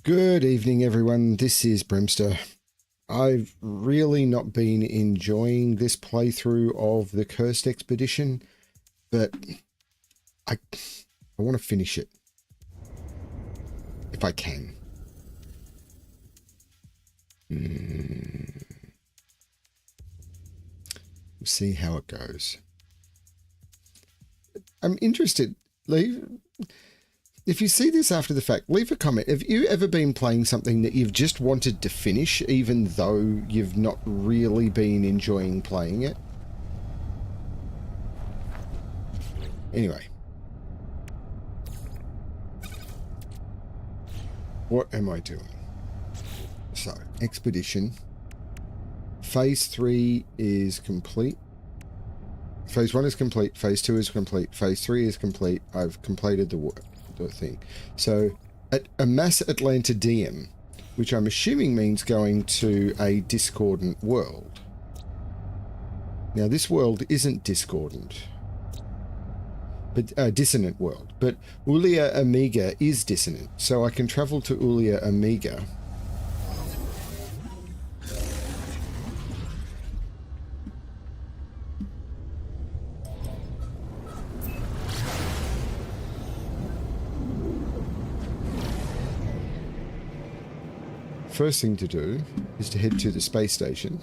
Good evening, everyone. This is Brimster. I've really not been enjoying this playthrough of the Cursed Expedition, but I want to finish it if I can. We'll see how it goes. I'm interested. If you see this after the fact, leave a comment. Have you ever been playing something that you've just wanted to finish, even though you've not really been enjoying playing it? Anyway. What am I doing? So, Expedition. Phase 3 is complete. Phase 1 is complete. Phase 2 is complete. Phase 3 is complete. I've completed the work. Thing. So at a mass Atlantideum, which I'm assuming means going to a discordant world. Now this world isn't discordant, but dissonant world, but Ulia Amiga is dissonant, so I can travel to Ulia Amiga. First thing to do is to head to the space station.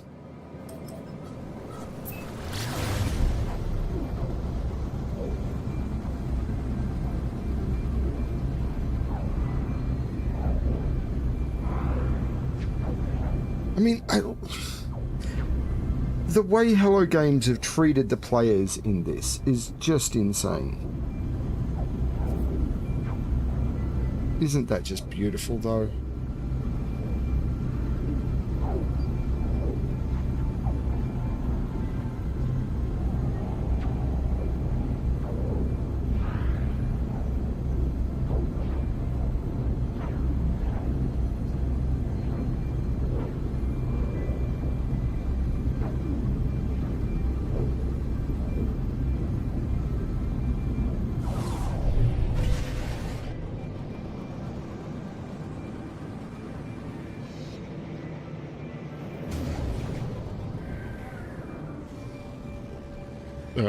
I mean, the way Hello Games have treated the players in this is just insane. Isn't that just beautiful, though?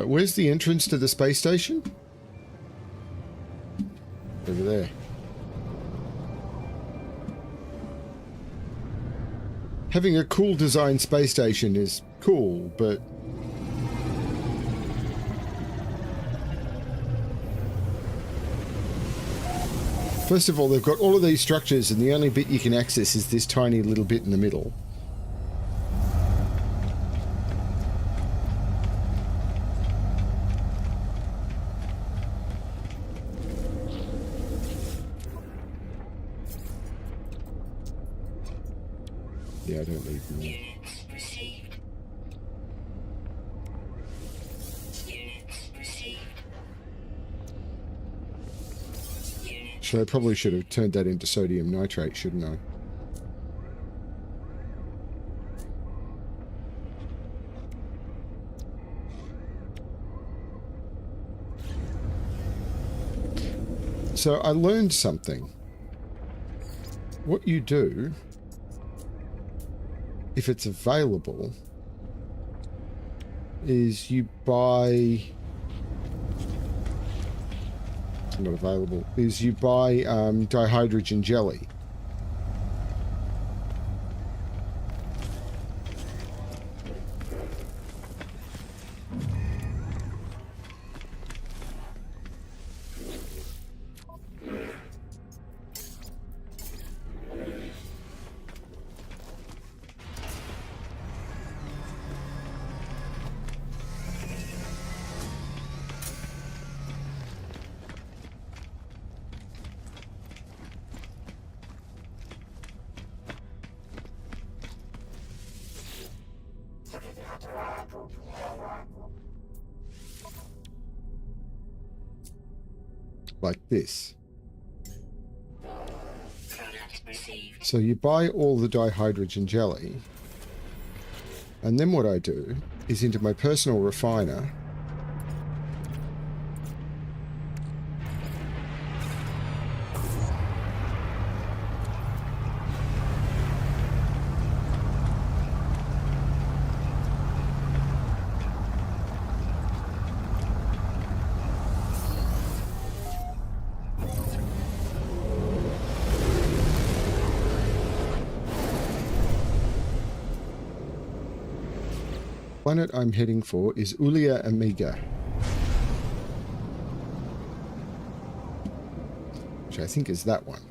Where's the entrance to the space station? Over there. Having a cool design space station is cool, but first of all, they've got all of these structures and the only bit you can access is this tiny little bit in the middle. Yeah, I don't need more. Units received. Units received. So I probably should have turned that into sodium nitrate, shouldn't I? So I learned something. What you do, if it's available, is you buy... Not available. Is you buy dihydrogen jelly. Like this. So you buy all the dihydrogen jelly, and then what I do is into my personal refiner, Planet I'm heading for is Ulia Amiga, which I think is that one.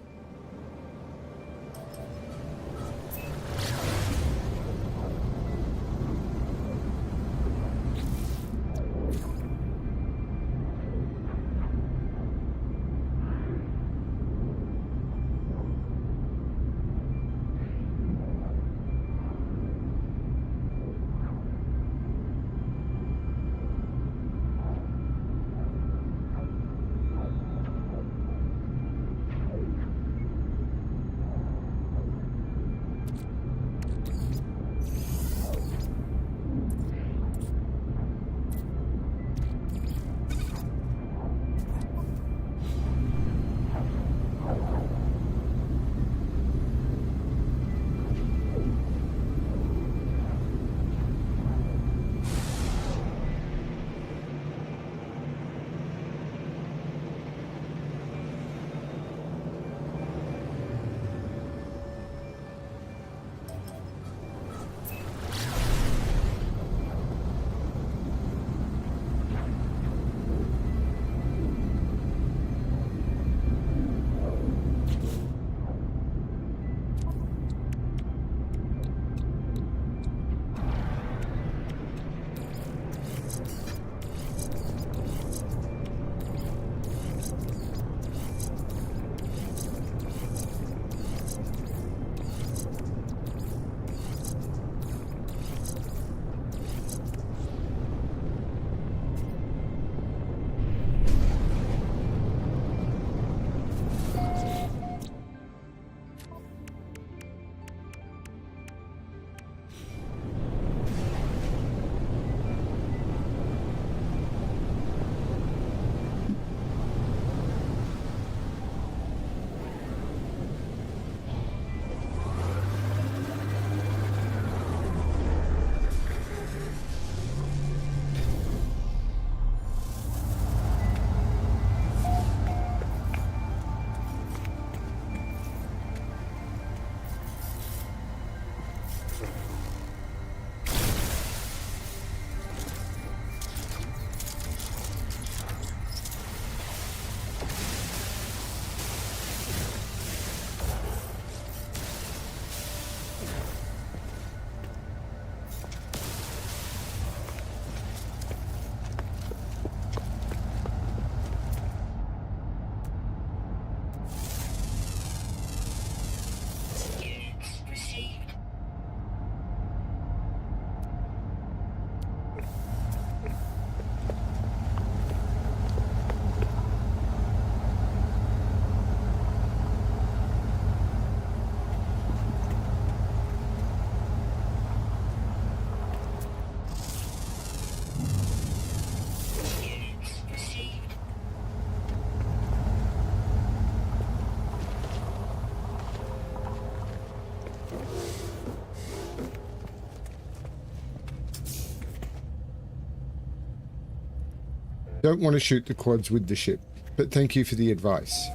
Don't want to shoot the quads with the ship, but thank you for the advice.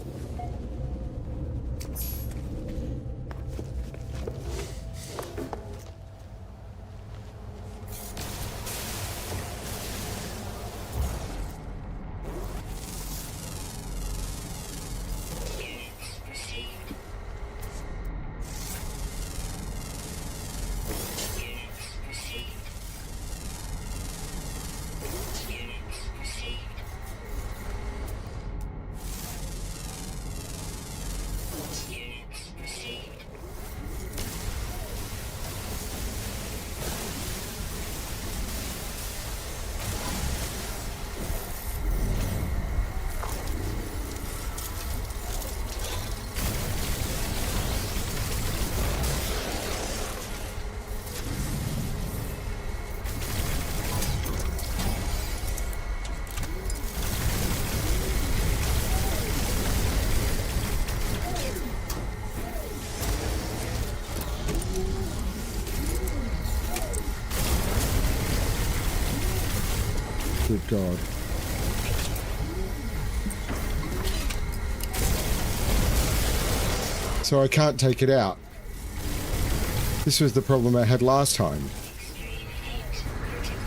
Good God. So I can't take it out. This was the problem I had last time. Extreme heat critical.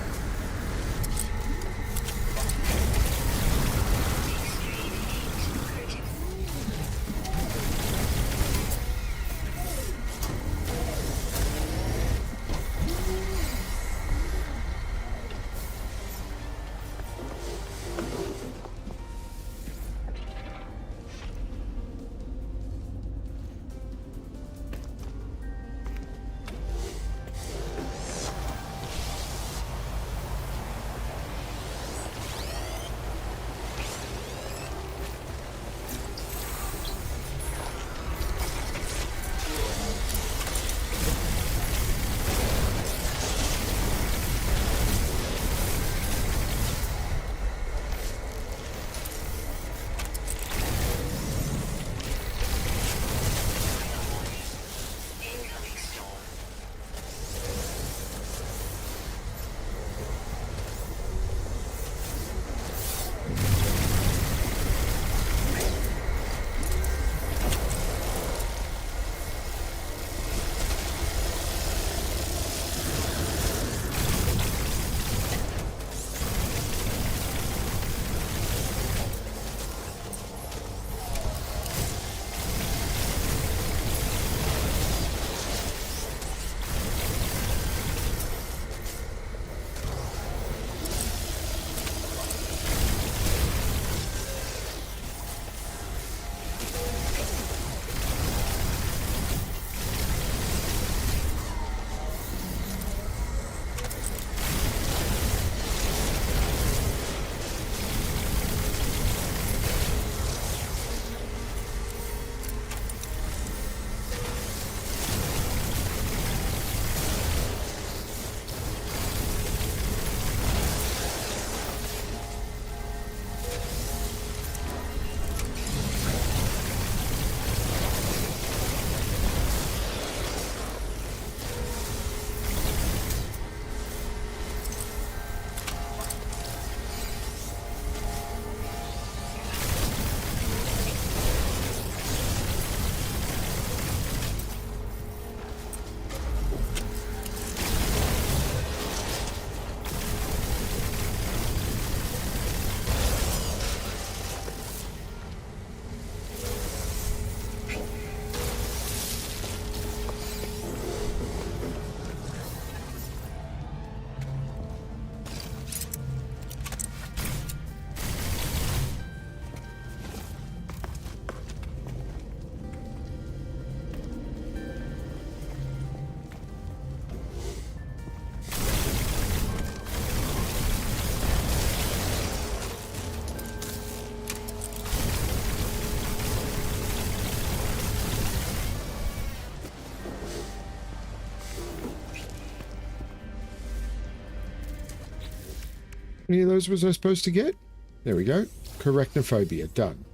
many of those was I supposed to get? There we go. Arachnophobia. Done.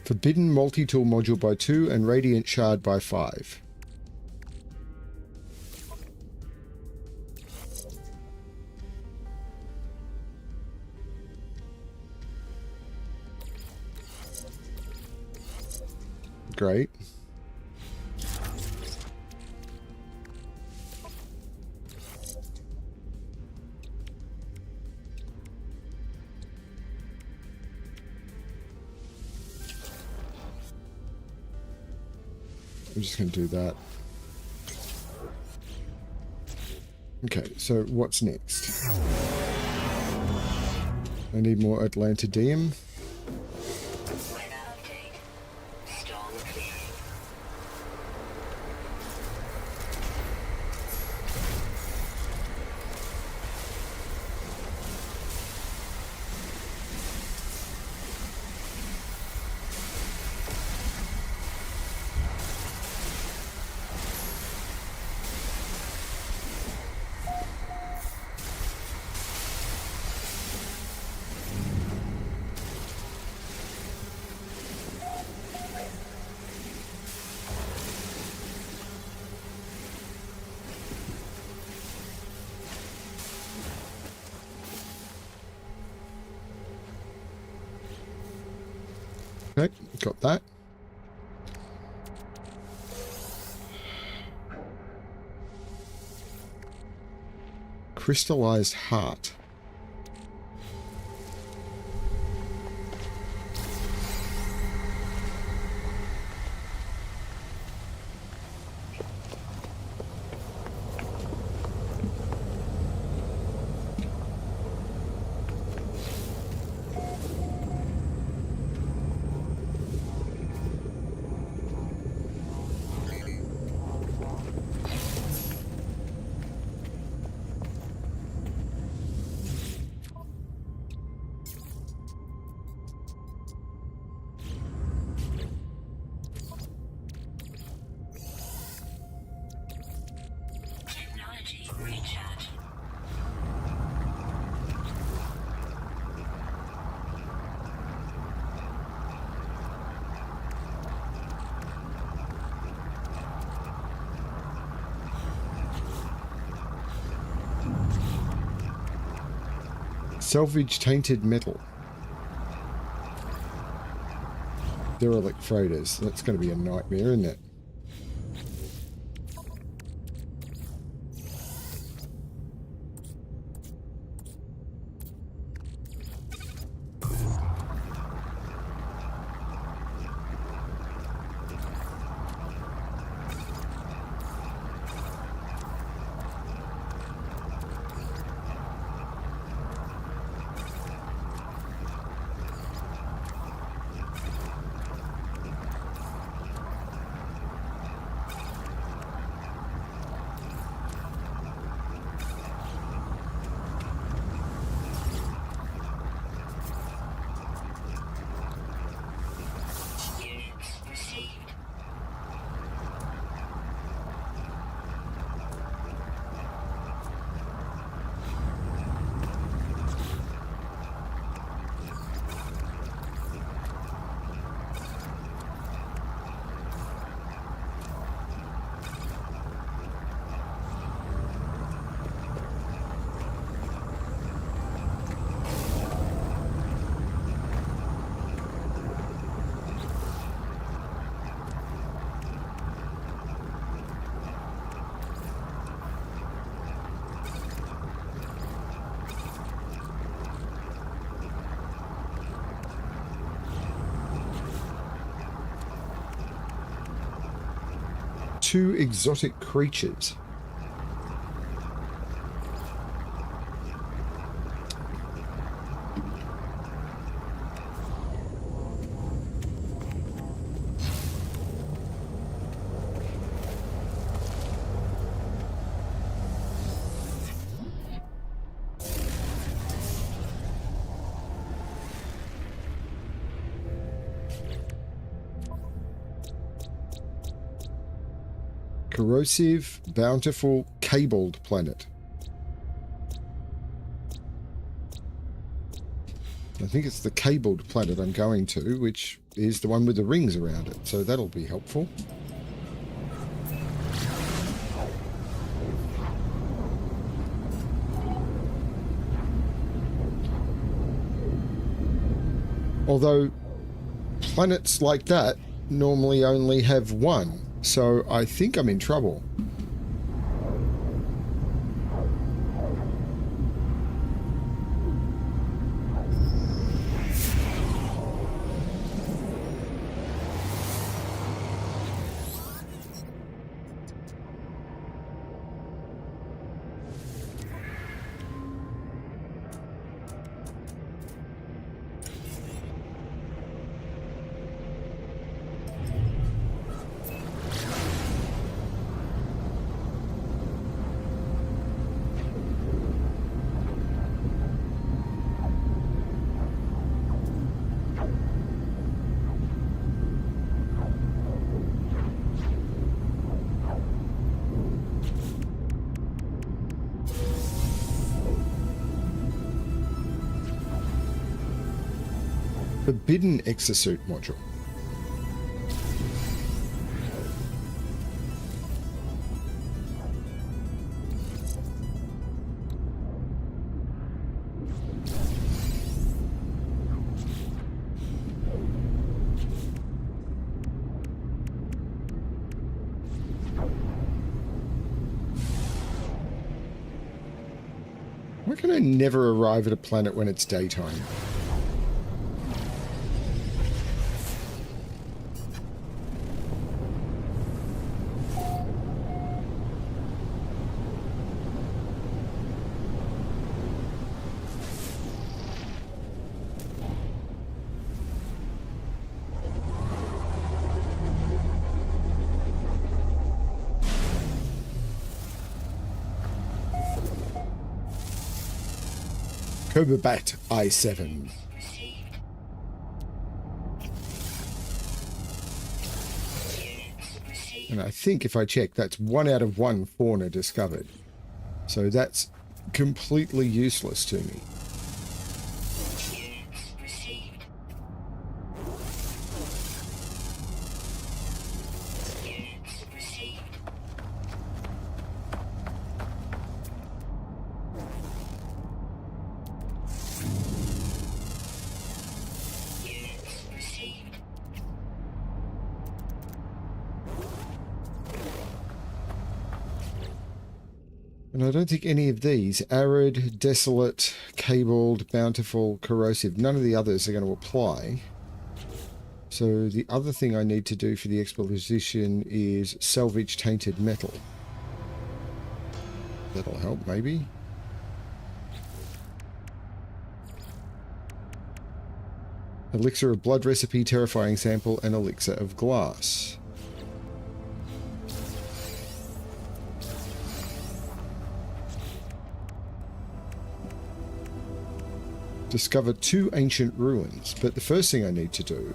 Forbidden multi-tool module by 2 and radiant shard by 5. Great. I'm just going to do that. Okay, so what's next? I need more Atlantidium. Weather update. Storm clearing. Okay, got that. Crystallized heart. Technology recharge. Salvage tainted metal. Derelict freighters. That's going to be a nightmare, isn't it? Units received. Two exotic creatures. Corrosive, bountiful, cabled planet. I think it's the cabled planet I'm going to, which is the one with the rings around it. So that'll be helpful. Although planets like that normally only have one, so I think I'm in trouble. Forbidden exosuit module. Why can I never arrive at a planet when it's daytime? Cobabat I-7. Received. Units received. And I think if I check, that's 1 out of 1 fauna discovered. So that's completely useless to me. Units received. Units received. Units received. And I don't think any of these, arid, desolate, cabled, bountiful, corrosive, none of the others are going to apply. So the other thing I need to do for the exposition is salvage tainted metal. That'll help, maybe. Elixir of blood recipe, terrifying sample, and elixir of glass. Discover 2 ancient ruins, but the first thing I need to do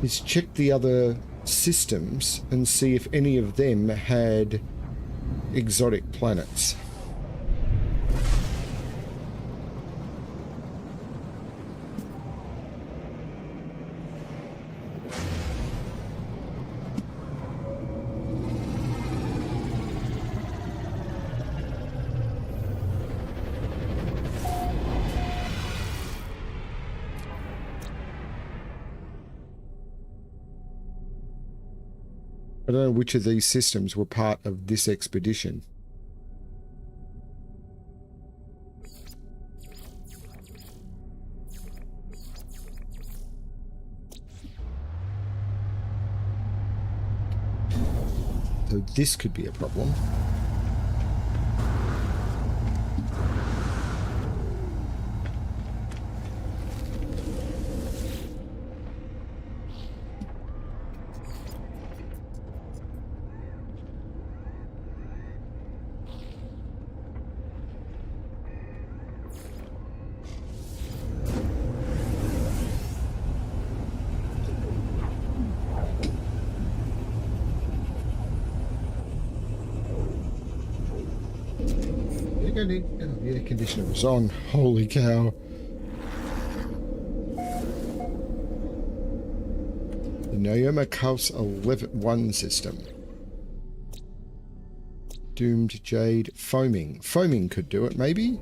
is check the other systems and see if any of them had exotic planets. I don't know which of these systems were part of this expedition. So this could be a problem. Oh, the air conditioner was on. Holy cow. The Naoma House 11-1 system. Doomed Jade Foaming. Foaming could do it, maybe?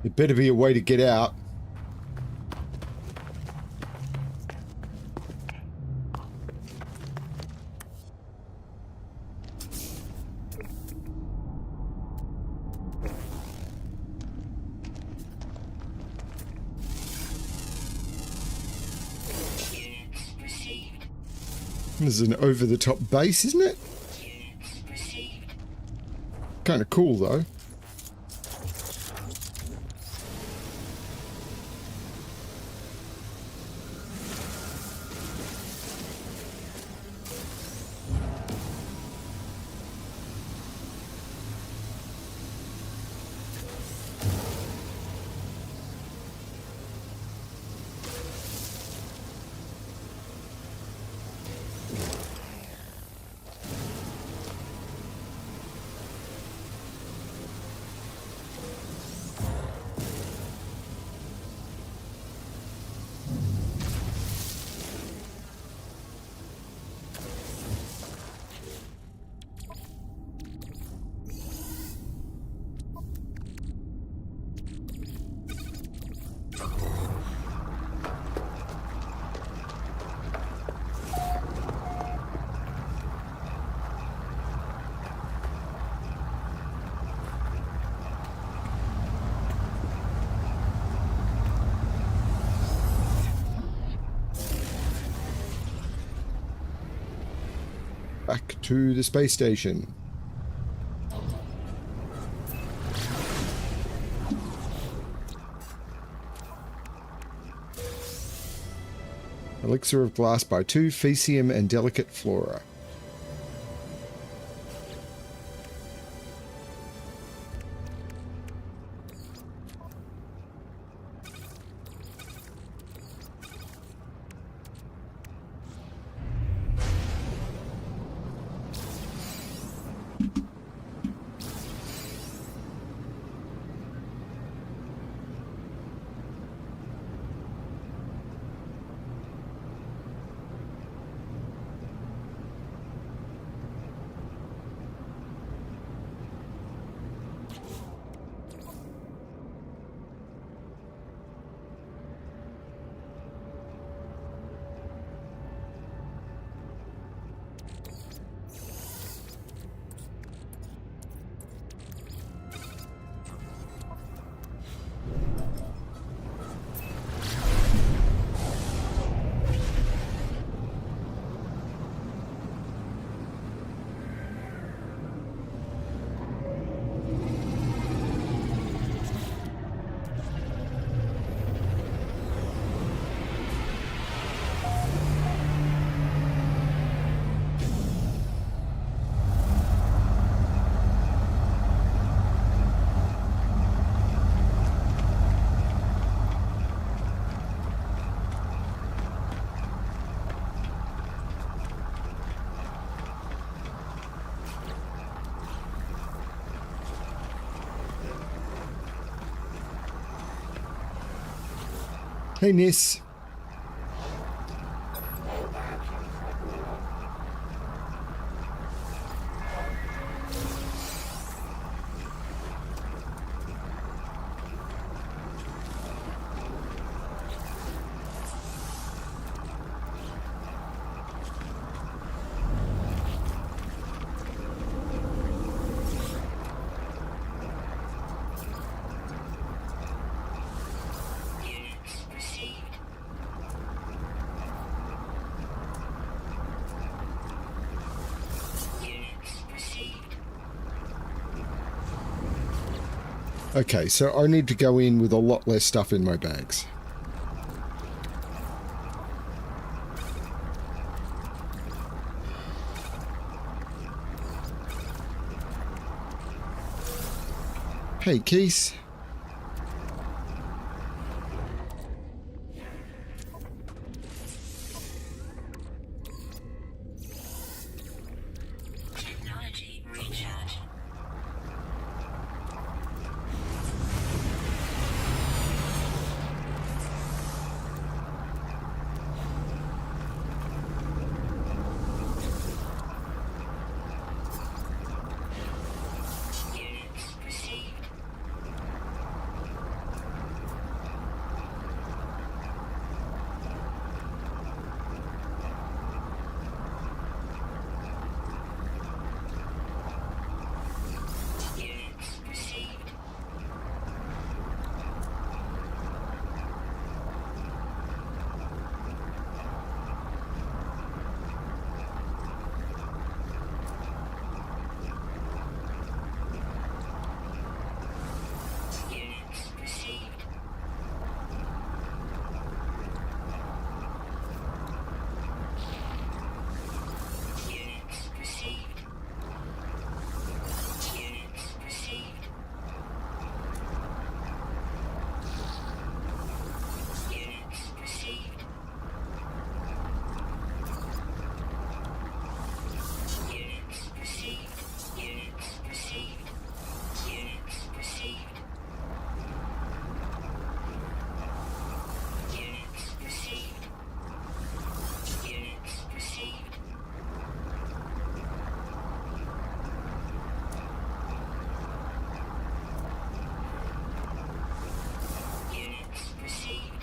There better be a way to get out. This is an over-the-top base, isn't it? Kind of cool, though. Back to the space station. Elixir of Glass by 2, Faecium and Delicate Flora. Hey, Nis. Units received. Units received. Okay, so I need to go in with a lot less stuff in my bags. Hey, Keith. Technology recharge. Units received. Units received. Units received. Units received. Units received. Units received. Units received. Units received. Units received. Units received. Units received. Units received.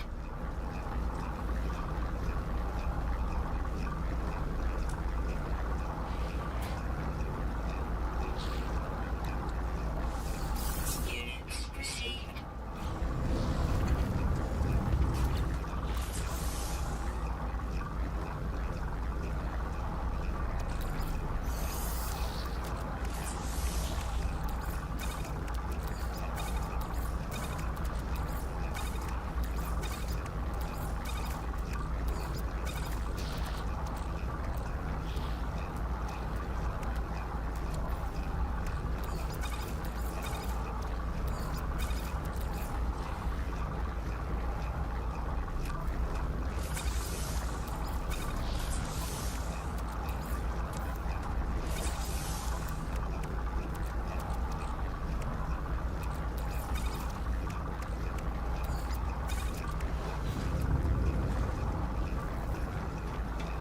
Units received.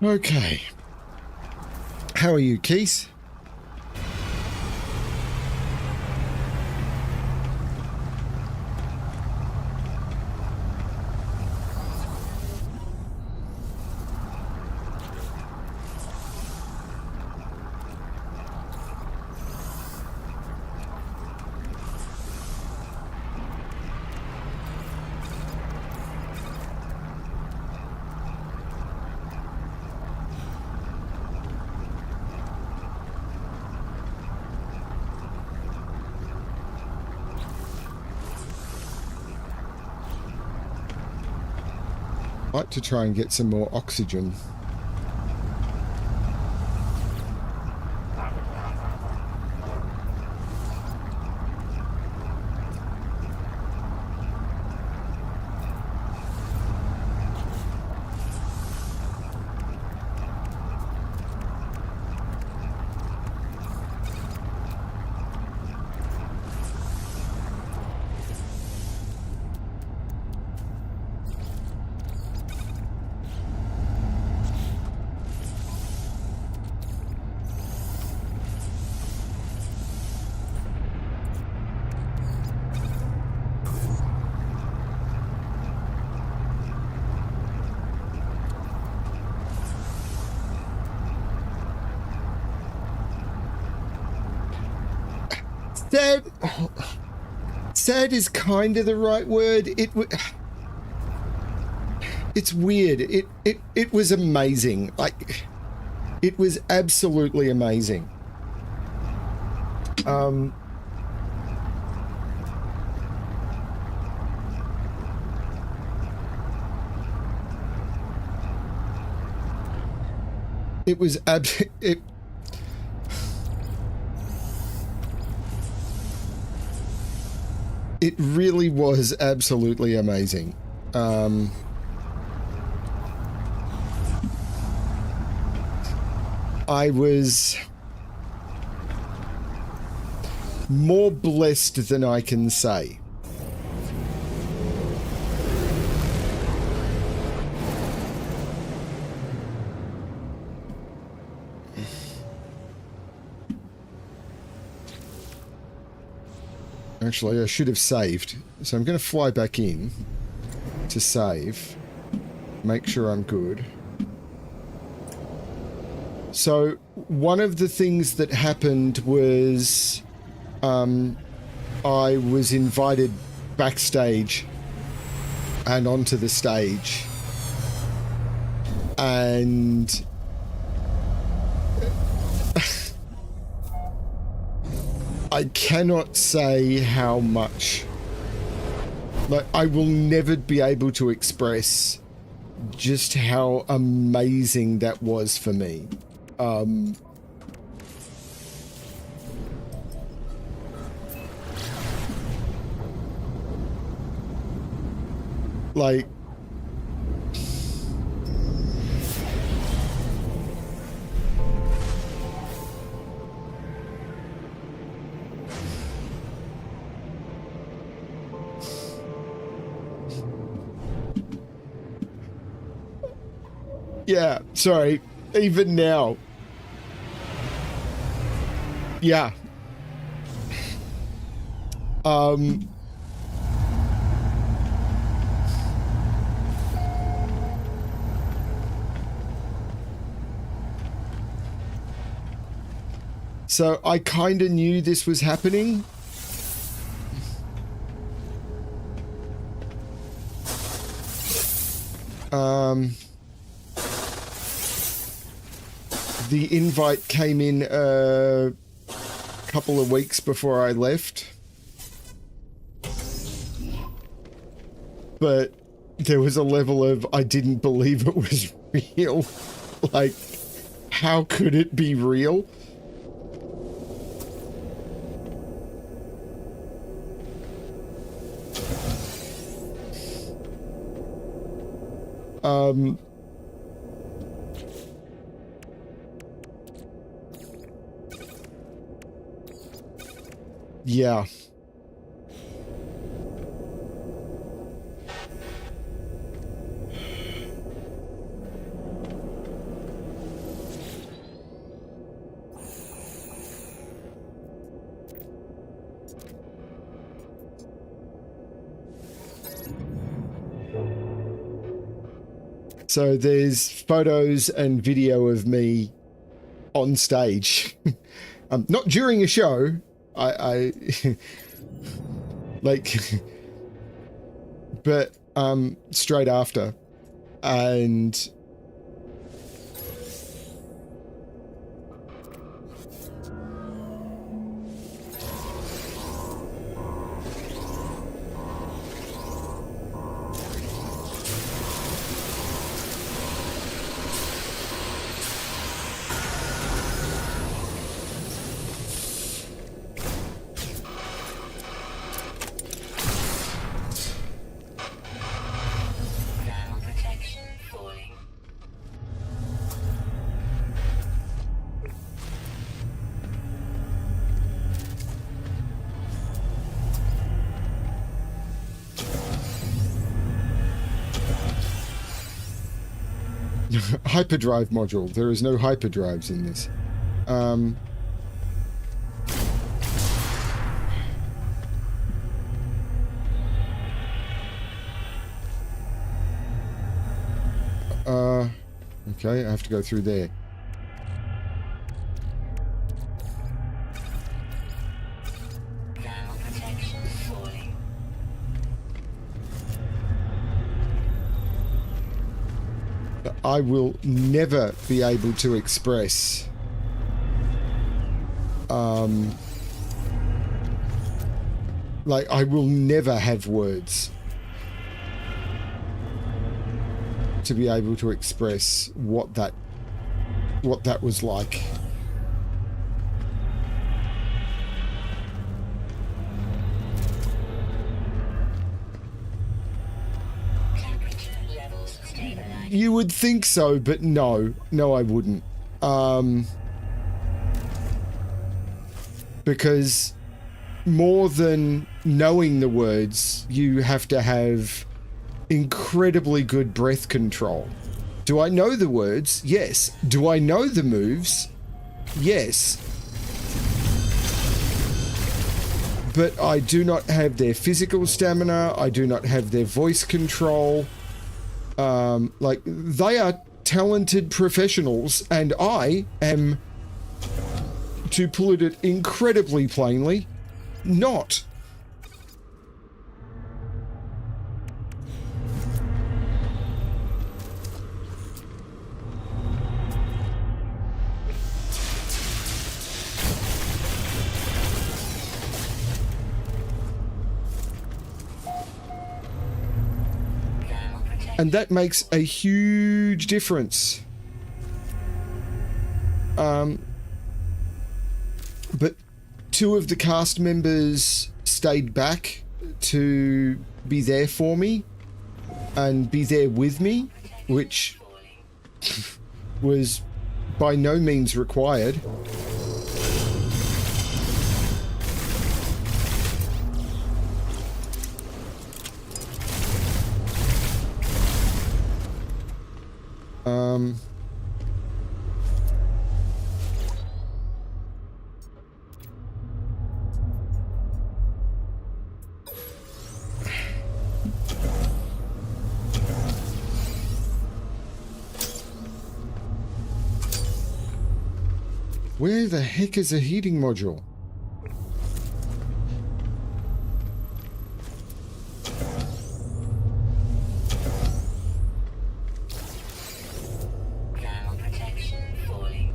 Okay. How are you, Keith? I'd like to try and get some more oxygen. sad is kind of the right word. It's weird. It was amazing. Like, it was absolutely amazing. It was it really was absolutely amazing. I was more blessed than I can say. Actually, I should have saved. So I'm going to fly back in to save. Make sure I'm good. So one of the things that happened was I was invited backstage and onto the stage. And I cannot say how much, like, I will never be able to express just how amazing that was for me. Like, yeah, sorry, even now. Yeah. So I kind of knew this was happening. The invite came in a couple of weeks before I left. But there was a level of, I didn't believe it was real. Like, how could it be real? Yeah. So there's photos and video of me on stage. Not during a show. I like, but straight after. And hyperdrive module. There is no hyperdrives in this. Okay, I have to go through there. I will never be able to express like, I will never have words to be able to express what that was like. Temperature levels stabilizing. You would think so, but no, I wouldn't. Because more than knowing the words, you have to have incredibly good breath control. Do I know the words? Yes. Do I know the moves? Yes. But I do not have their physical stamina. I do not have their voice control. Like, they are talented professionals, and I am, to put it incredibly plainly, not. And that makes a huge difference. But two of the cast members stayed back to be there for me and be there with me, which was by no means required. Where the heck is a heating module? Thermal protection falling.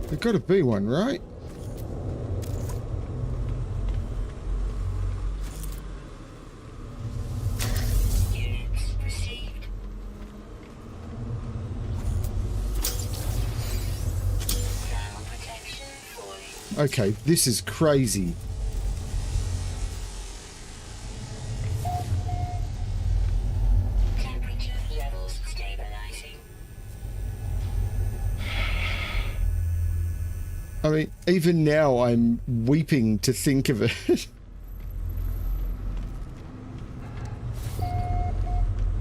There's got to be one, right? Units received. Thermal protection falling. Okay, this is crazy. Temperature levels stabilizing. I mean, even now I'm weeping to think of it.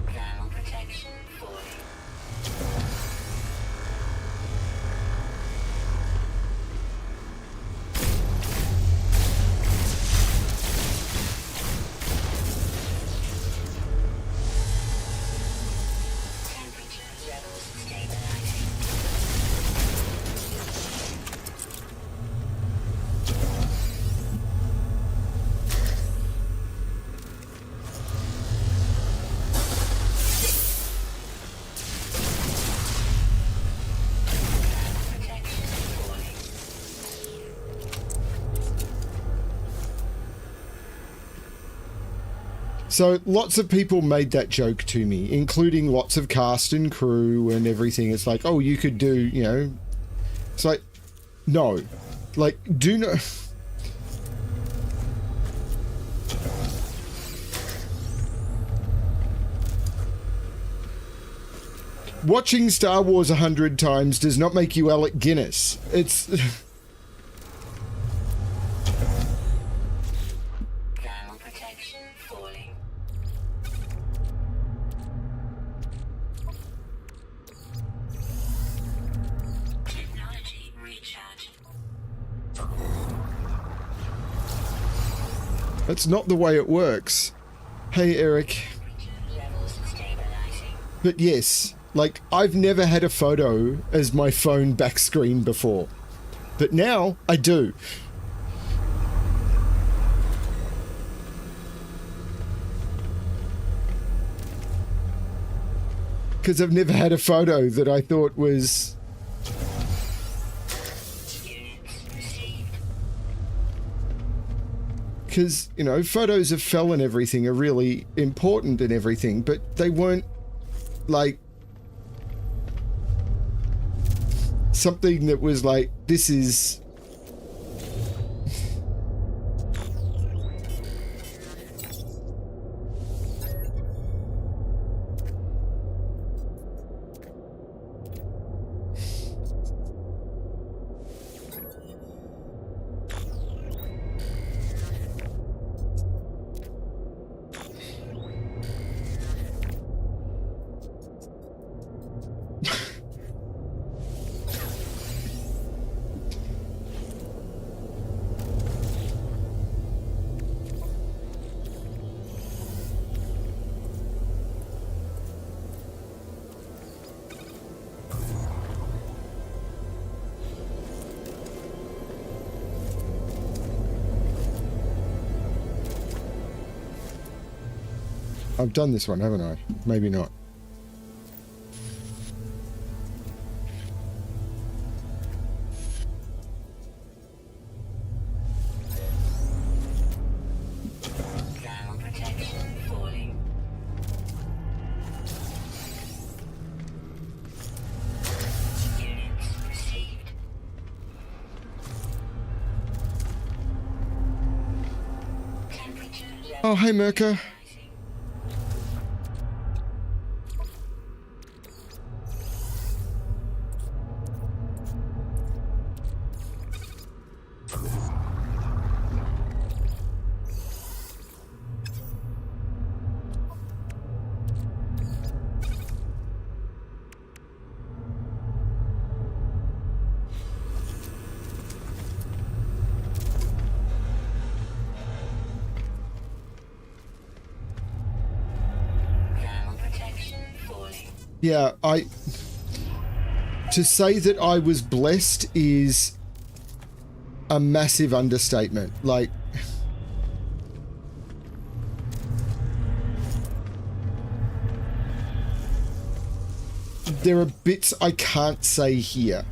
Thermal protection falling. Temperature levels stabilizing. Protection falling. So lots of people made that joke to me, including lots of cast and crew and everything. It's like, oh, you could do, you know. It's like, no. Like, do not. Watching Star Wars 100 times does not make you Alec Guinness. It's. Thermal protection falling. Technology recharge. That's not the way it works. Hey, Eric. Levels stabilizing. But yes, like, I've never had a photo as my phone back screen before. But now, I do. Because I've never had a photo that I thought was... Units received. Because, you know, photos of Fel and everything are really important and everything, but they weren't, like, something that was like, this is... I've done this one, haven't I? Maybe not. Thermal protection falling. Units received. Temperature level Oh, hey, Merca. rising. Thermal protection falling. Yeah, to say that I was blessed is a massive understatement. Like, there are bits I can't say here.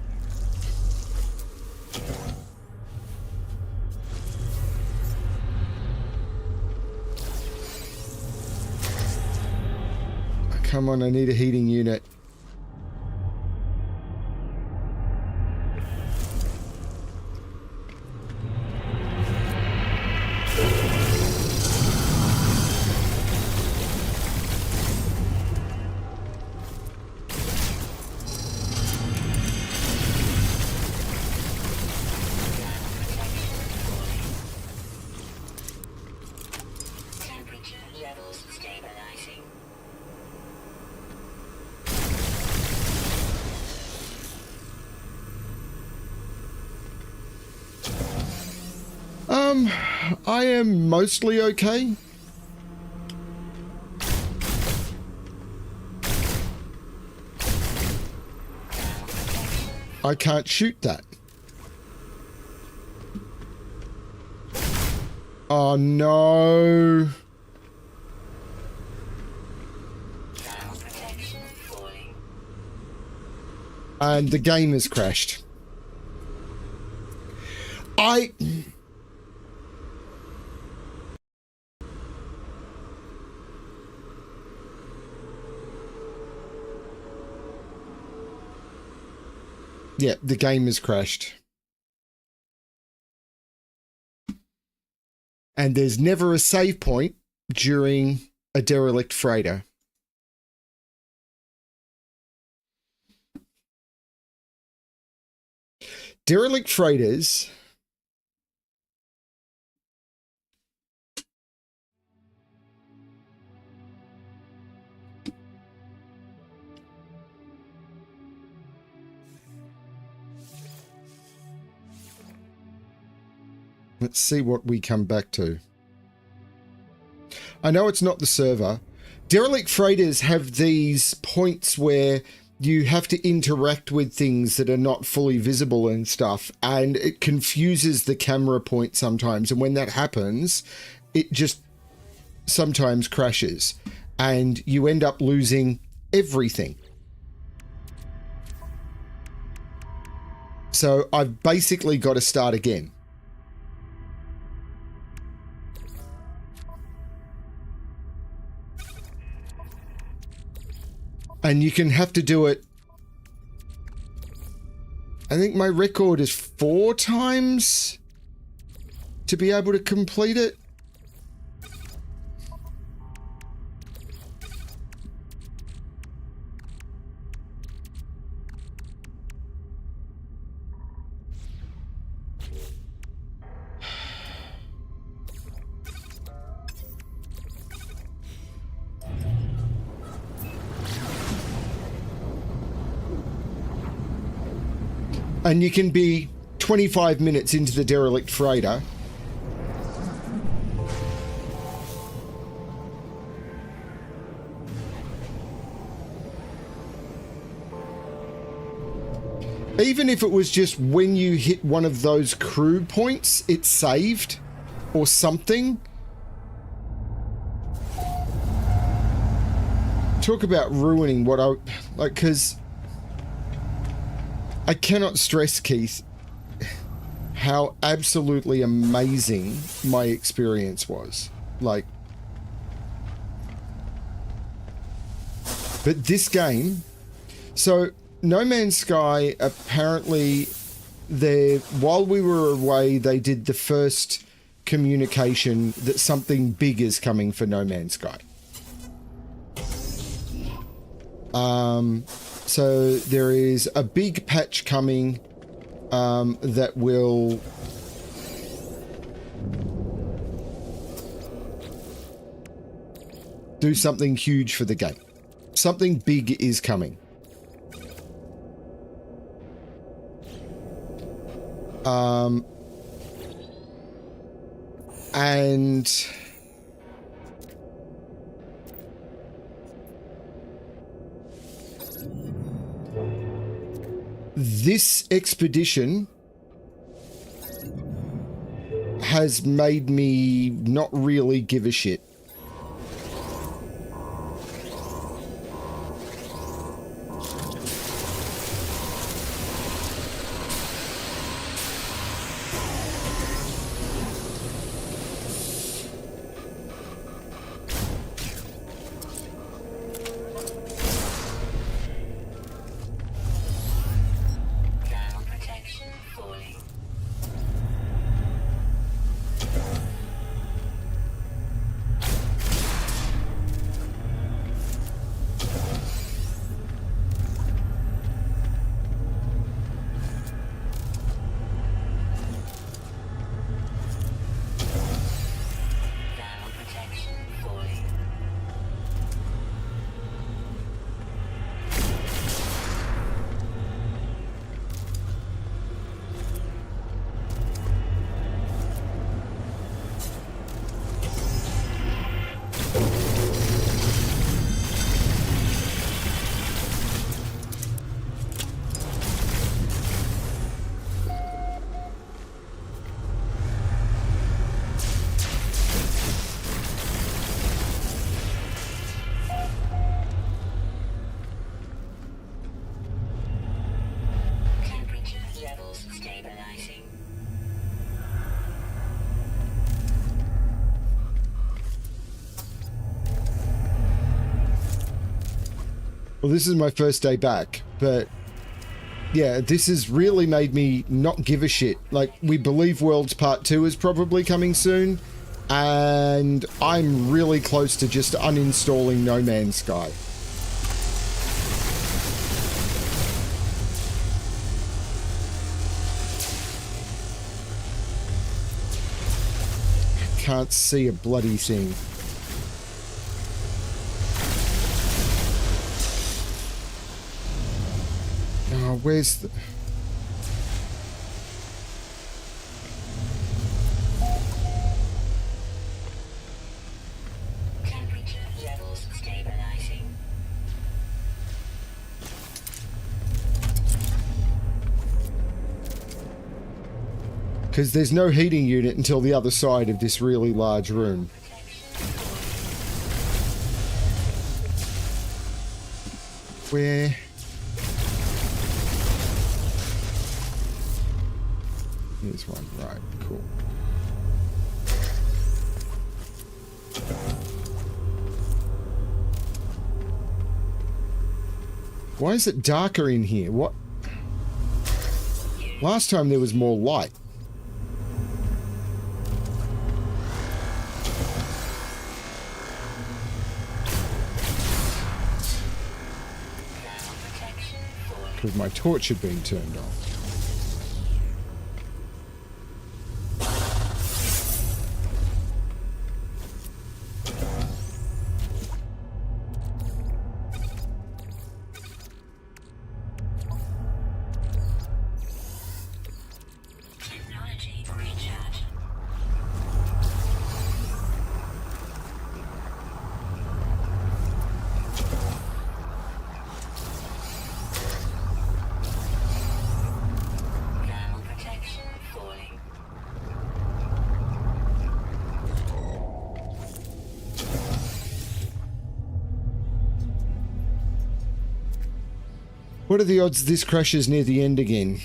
Come on, I need a heating unit. Temperature levels stabilizing. I am mostly okay. I can't shoot that. Oh no. Thermal protection falling. And the game has crashed. Yeah, the game has crashed. And there's never a save point during a derelict freighter. Derelict freighters... Let's see what we come back to. I know it's not the server. Derelict freighters have these points where you have to interact with things that are not fully visible and stuff, and it confuses the camera point sometimes. And when that happens, it just sometimes crashes, and you end up losing everything. So I've basically got to start again. And you can have to do it. I think my record is 4 times to be able to complete it. And you can be 25 minutes into the derelict freighter. Even if it was just when you hit one of those crew points, it saved or something. Talk about ruining what I like, because I cannot stress, Keith, how absolutely amazing my experience was. Like, but this game, so No Man's Sky, apparently while we were away, they did the first communication that something big is coming for No Man's Sky. So there is a big patch coming that will do something huge for the game. Something big is coming. And this expedition has made me not really give a shit. Well, this is my first day back, but yeah, this has really made me not give a shit. Like, we believe Worlds Part 2 is probably coming soon, and I'm really close to just uninstalling No Man's Sky. I can't see a bloody thing. Oh, where's the... Temperature levels stabilizing. Because there's no heating unit until the other side of this really large room. Where? Here's one. Right, cool. Why is it darker in here? What? Last time there was more light. Because my torch had been turned on. Technology recharge. Thermal protection falling. What are the odds this crashes near the end again?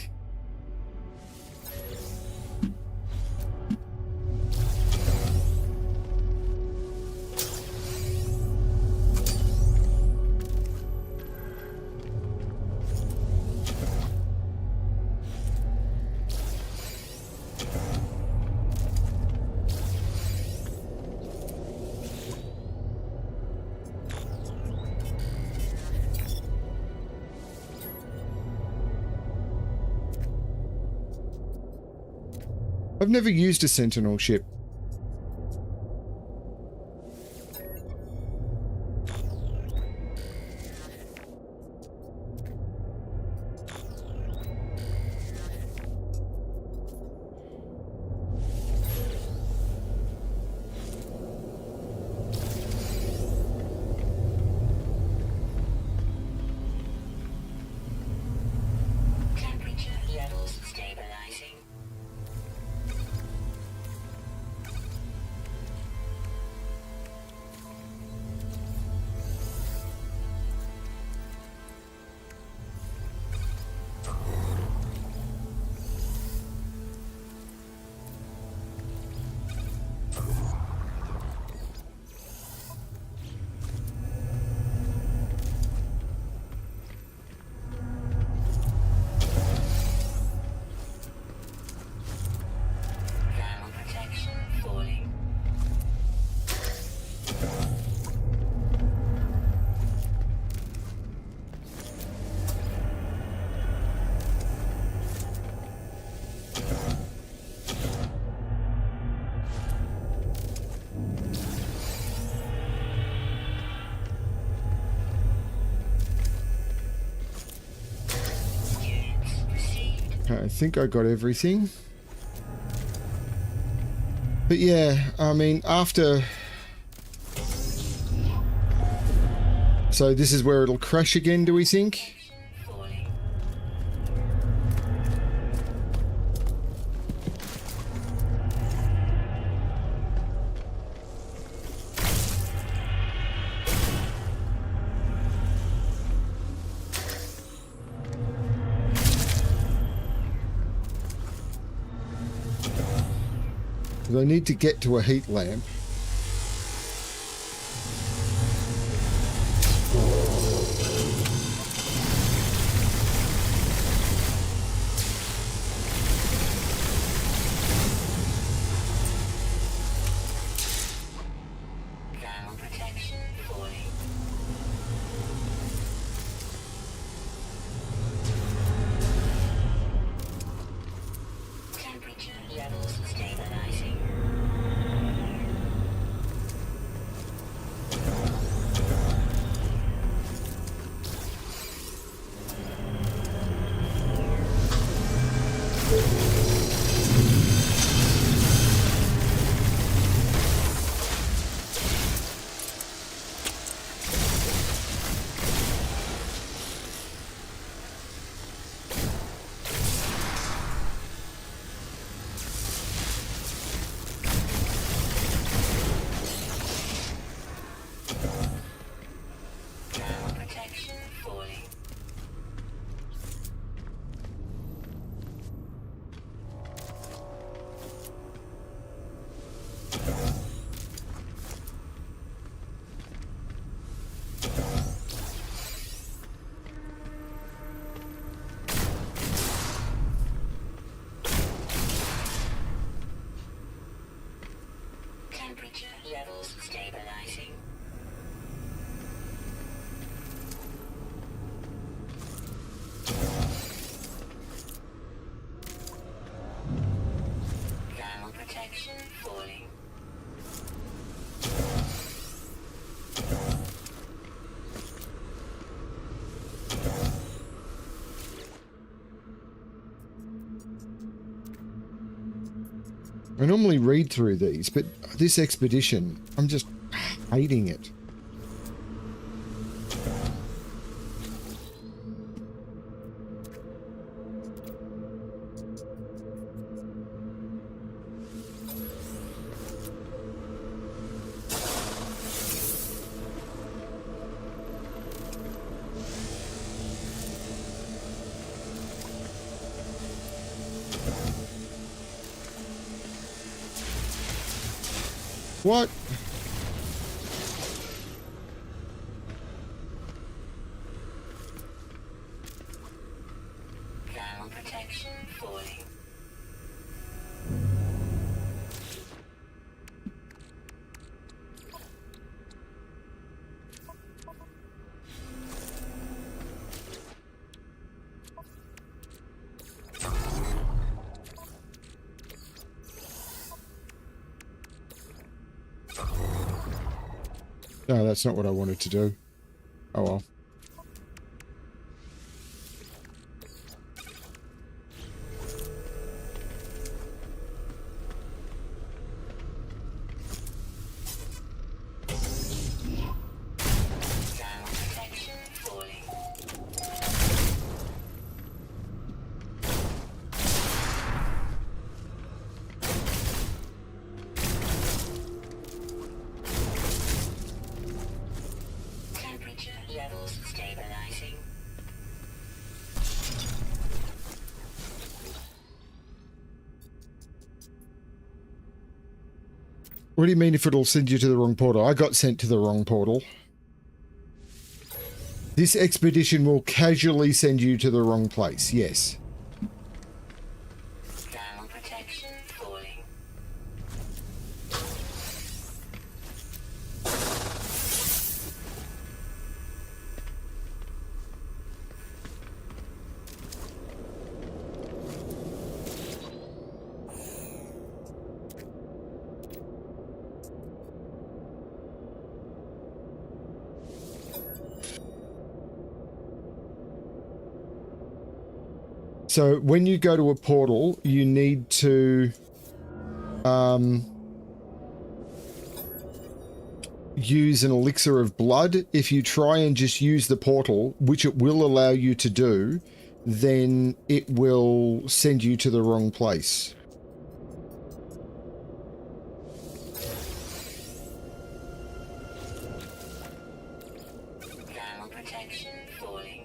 I've never used a Sentinel ship. Temperature levels stabilizing. Thermal protection falling. Units received. Okay, I think I got everything. But yeah, I mean, after... So this is where it'll crash again, do we think? Falling. Because I need to get to a heat lamp. Thermal protection falling. Temperature levels stabilizing. Temperature levels stabilizing. Thermal protection falling. I normally read through these, but this expedition, I'm just hating it. What? Thermal protection falling. No, that's not what I wanted to do. Oh well. Thermal protection falling. Temperature levels stabilizing. What do you mean if it'll send you to the wrong portal? I got sent to the wrong portal. This expedition will casually send you to the wrong place, yes. Thermal protection falling. So when you go to a portal, you need to use an elixir of blood. If you try and just use the portal, which it will allow you to do, then it will send you to the wrong place. Thermal protection falling.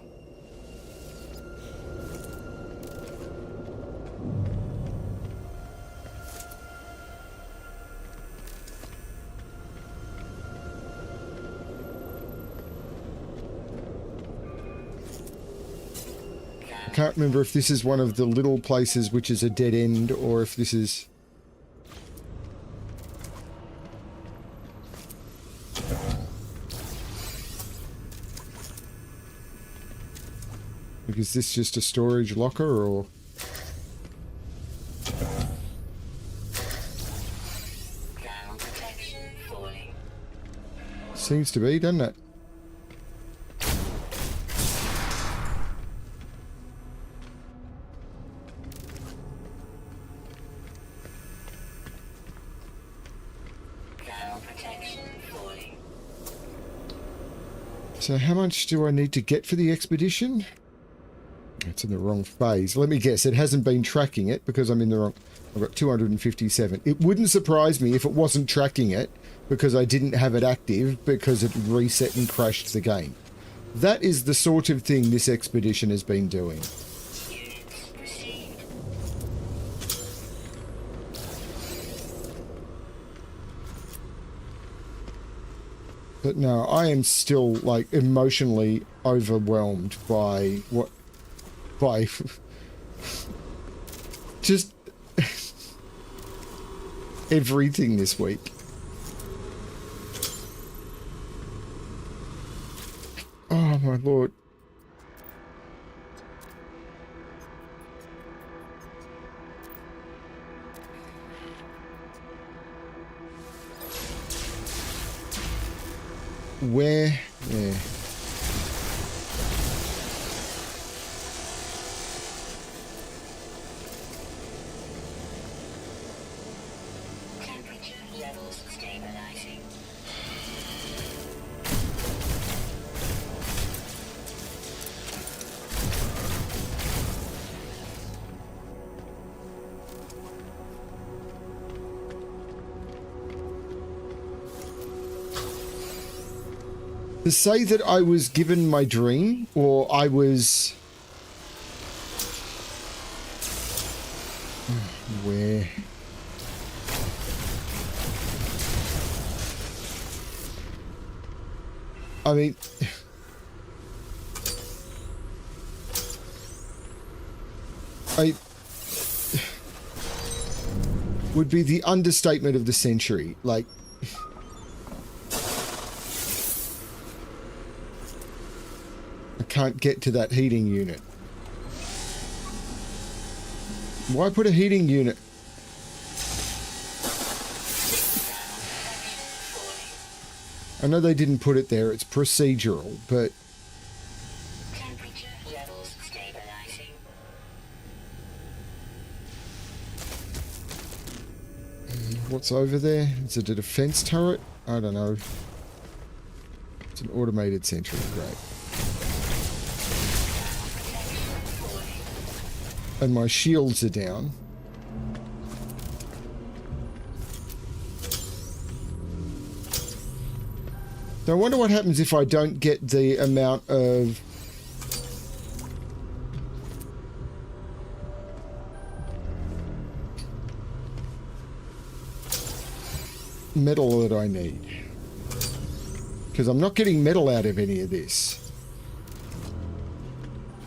I can't remember if this is one of the little places which is a dead end, or if this is... Like, is this just a storage locker, or... Thermal protection falling. Seems to be, doesn't it? Thermal protection falling. So how much do I need to get for the expedition? It's in the wrong phase. Let me guess, it hasn't been tracking it because I'm in the wrong... I've got 257. It wouldn't surprise me if it wasn't tracking it because I didn't have it active because it reset and crashed the game. That is the sort of thing this expedition has been doing. Units received. But no, I am still, like, emotionally overwhelmed by what... by... just... everything this week. Oh my lord. Where? Yeah. Temperature levels stabilizing. To say that I was given my dream, or I was... Where? I mean... I... would be the understatement of the century. Like... I can't get to that heating unit. Why put a heating unit? I know they didn't put it there, it's procedural, but... Temperature levels stabilizing. What's over there? Is it a defense turret? I don't know. It's an automated sentry, great. And my shields are down. Now I wonder what happens if I don't get the amount of... metal that I need. Because I'm not getting metal out of any of this.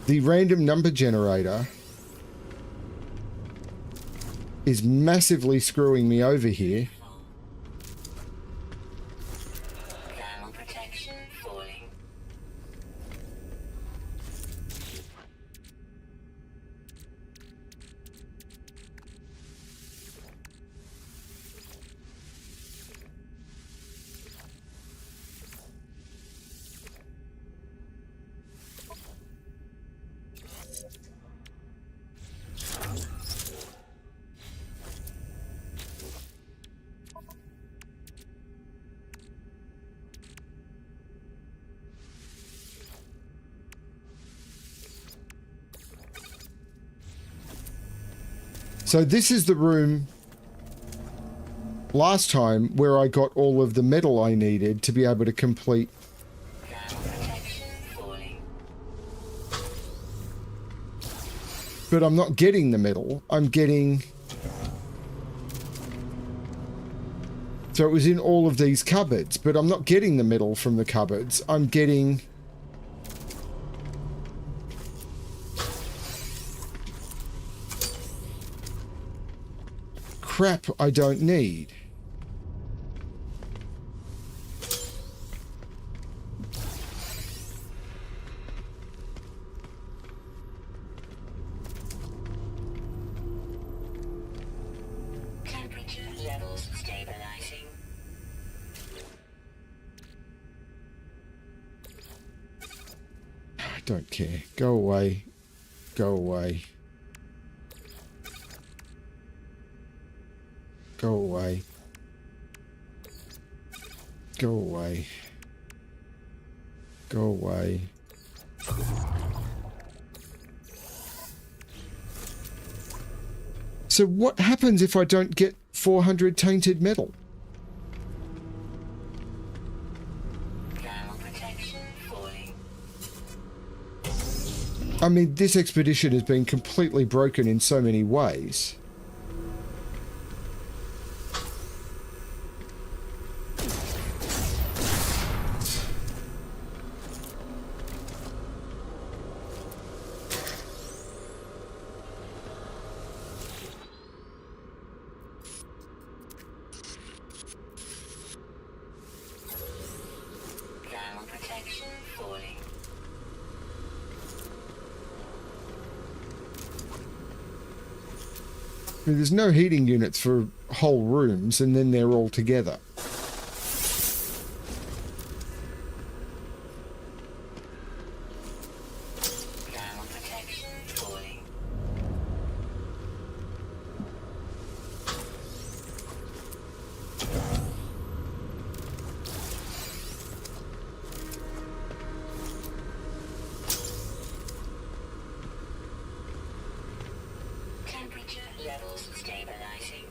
The random number generator is massively screwing me over here. Thermal protection falling. So this is the room last time where I got all of the metal I needed to be able to complete. Thermal protection falling. But I'm not getting the metal. I'm getting... So it was in all of these cupboards, but I'm not getting the metal from the cupboards. I'm getting... crap I don't need. Temperature levels stabilizing. I don't care. Go away. Go away. Go away. Go away. Go away. So what happens if I don't get 400 tainted metal? Thermal protection falling. I mean, this expedition has been completely broken in so many ways. Thermal protection falling. mean, there's no heating units for whole rooms, and then they're all together. Thermal protection falling. Temperature levels stabilizing.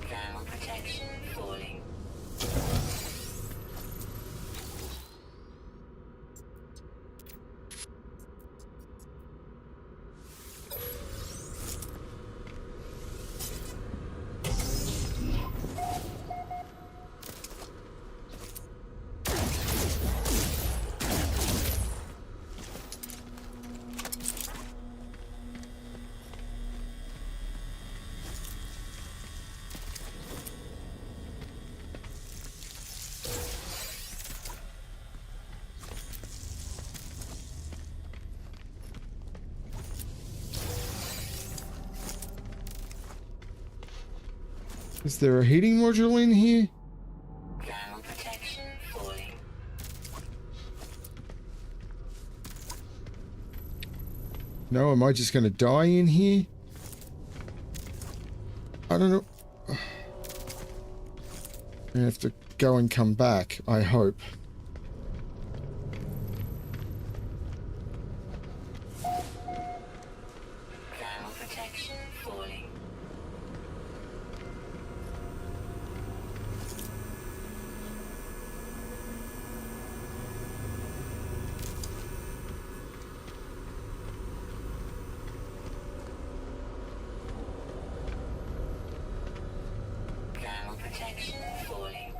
Thermal protection falling. Is there a heating module in here? Thermal protection falling. No, am I just going to die in here? I don't know. I have to go and come back, I hope. Thermal protection falling. Thermal protection falling.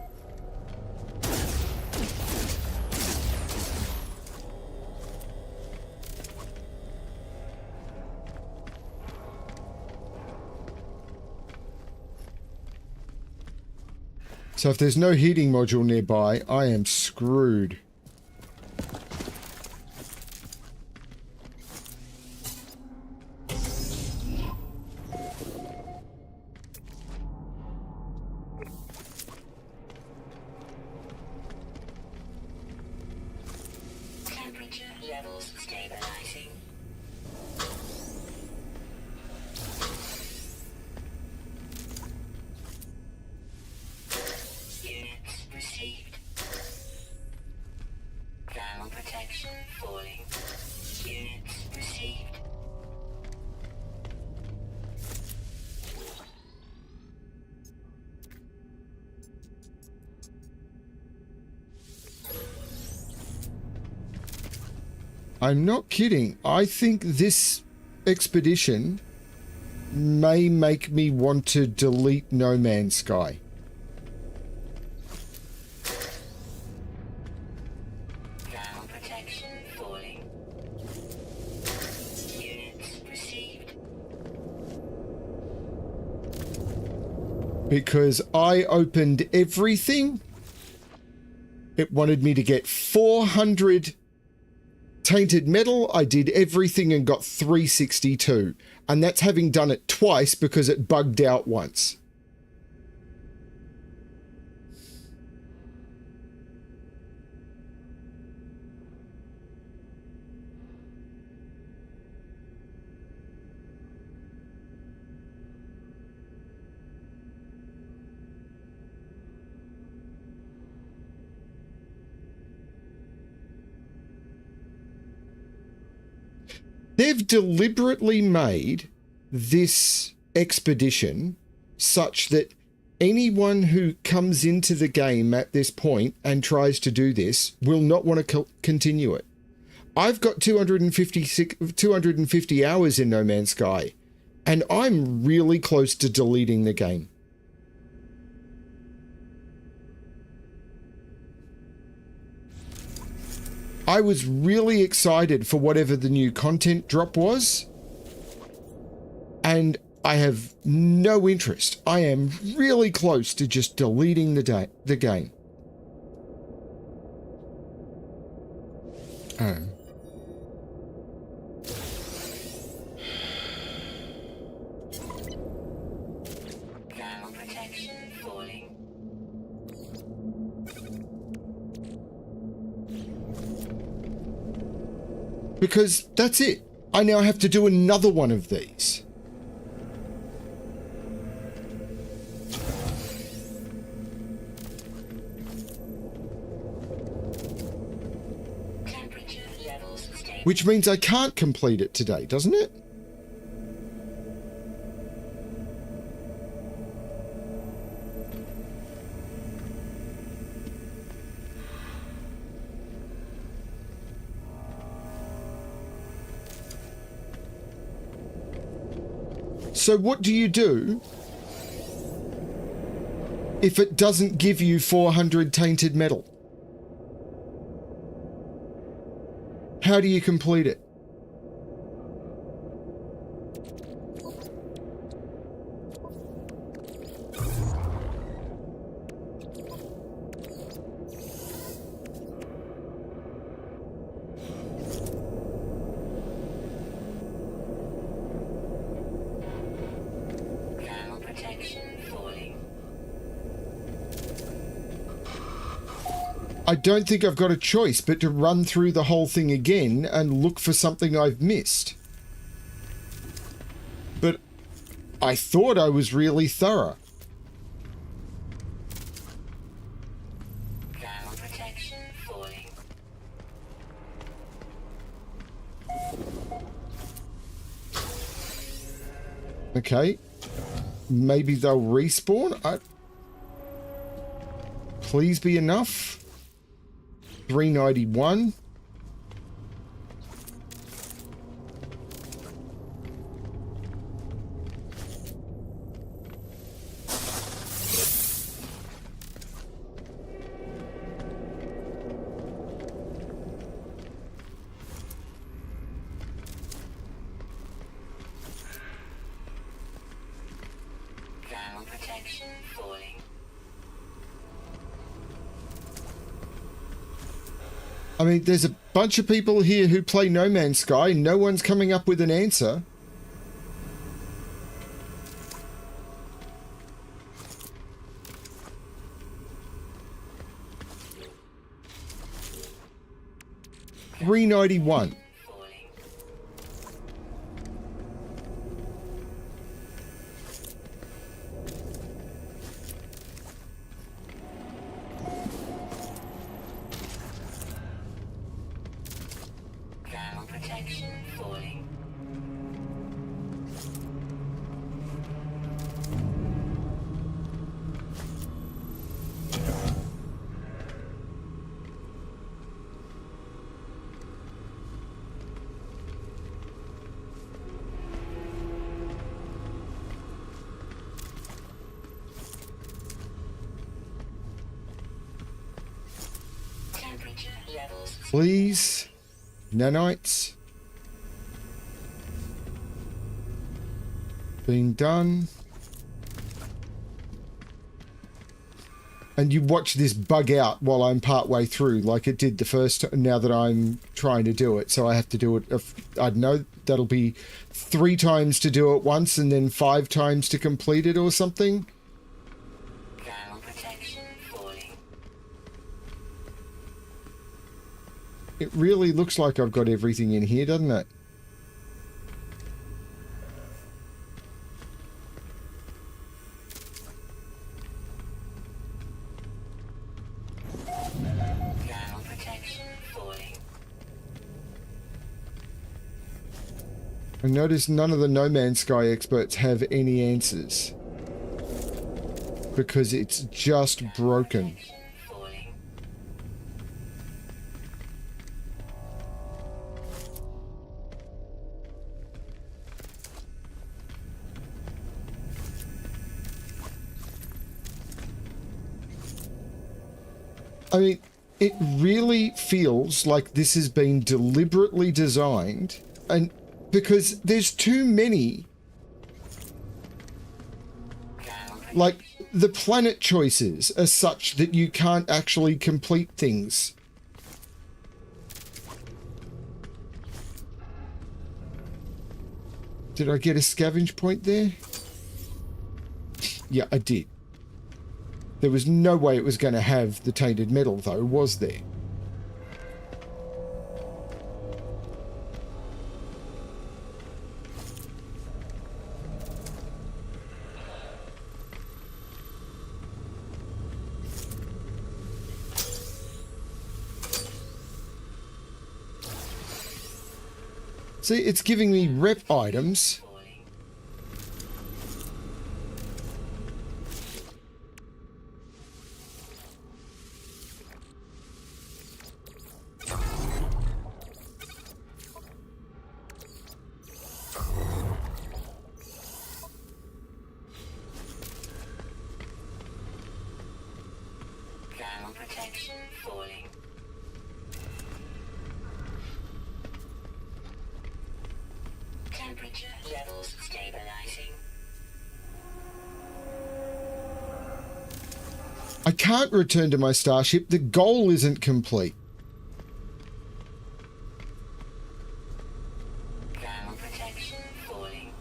So if there's no heating module nearby, I am screwed. Temperature levels stabilizing. Units received. Thermal protection falling. Units received. I'm not kidding. I think this expedition may make me want to delete No Man's Sky. Thermal protection falling. Units received. Because I opened everything. It wanted me to get 400 tainted metal. I did everything and got 362. And that's having done it twice because it bugged out once. They've deliberately made this expedition such that anyone who comes into the game at this point and tries to do this will not want to continue it. I've got 250 hours in No Man's Sky, and I'm really close to deleting the game. I was really excited for whatever the new content drop was, and I have no interest. I am really close to just deleting the game. Oh. Thermal protection falling. Because that's it. I now have to do another one of these. Temperature levels stable. Which means I can't complete it today, doesn't it? So what do you do if it doesn't give you 400 tainted metal? How do you complete it? Thermal protection falling. I don't think I've got a choice but to run through the whole thing again and look for something I've missed. But I thought I was really thorough. Thermal protection falling. Okay. Maybe they'll respawn? Please be enough. 391. Thermal protection falling. I mean, there's a bunch of people here who play No Man's Sky. No one's coming up with an answer. $391. Falling. Thermal protection falling. Temperature levels. Please. Nanites. Being done. And you watch this bug out while I'm part way through, like it did the first time, now that I'm trying to do it. So I have to do it, I know that'll be 3 times to do it once and then 5 times to complete it or something. Thermal protection falling. It really looks like I've got everything in here, doesn't it? Thermal protection falling. I notice none of the No Man's Sky experts have any answers. Because it's just broken. Protection falling. I mean, it really feels like this has been deliberately designed, and because there's too many, like, the planet choices are such that you can't actually complete things. Did I get a scavenge point there? Yeah, I did. There was no way it was going to have the tainted metal, though, was there? See, it's giving me rep items. Thermal protection falling. Temperature levels stabilizing. I can't return to my starship. The goal isn't complete. Thermal protection falling.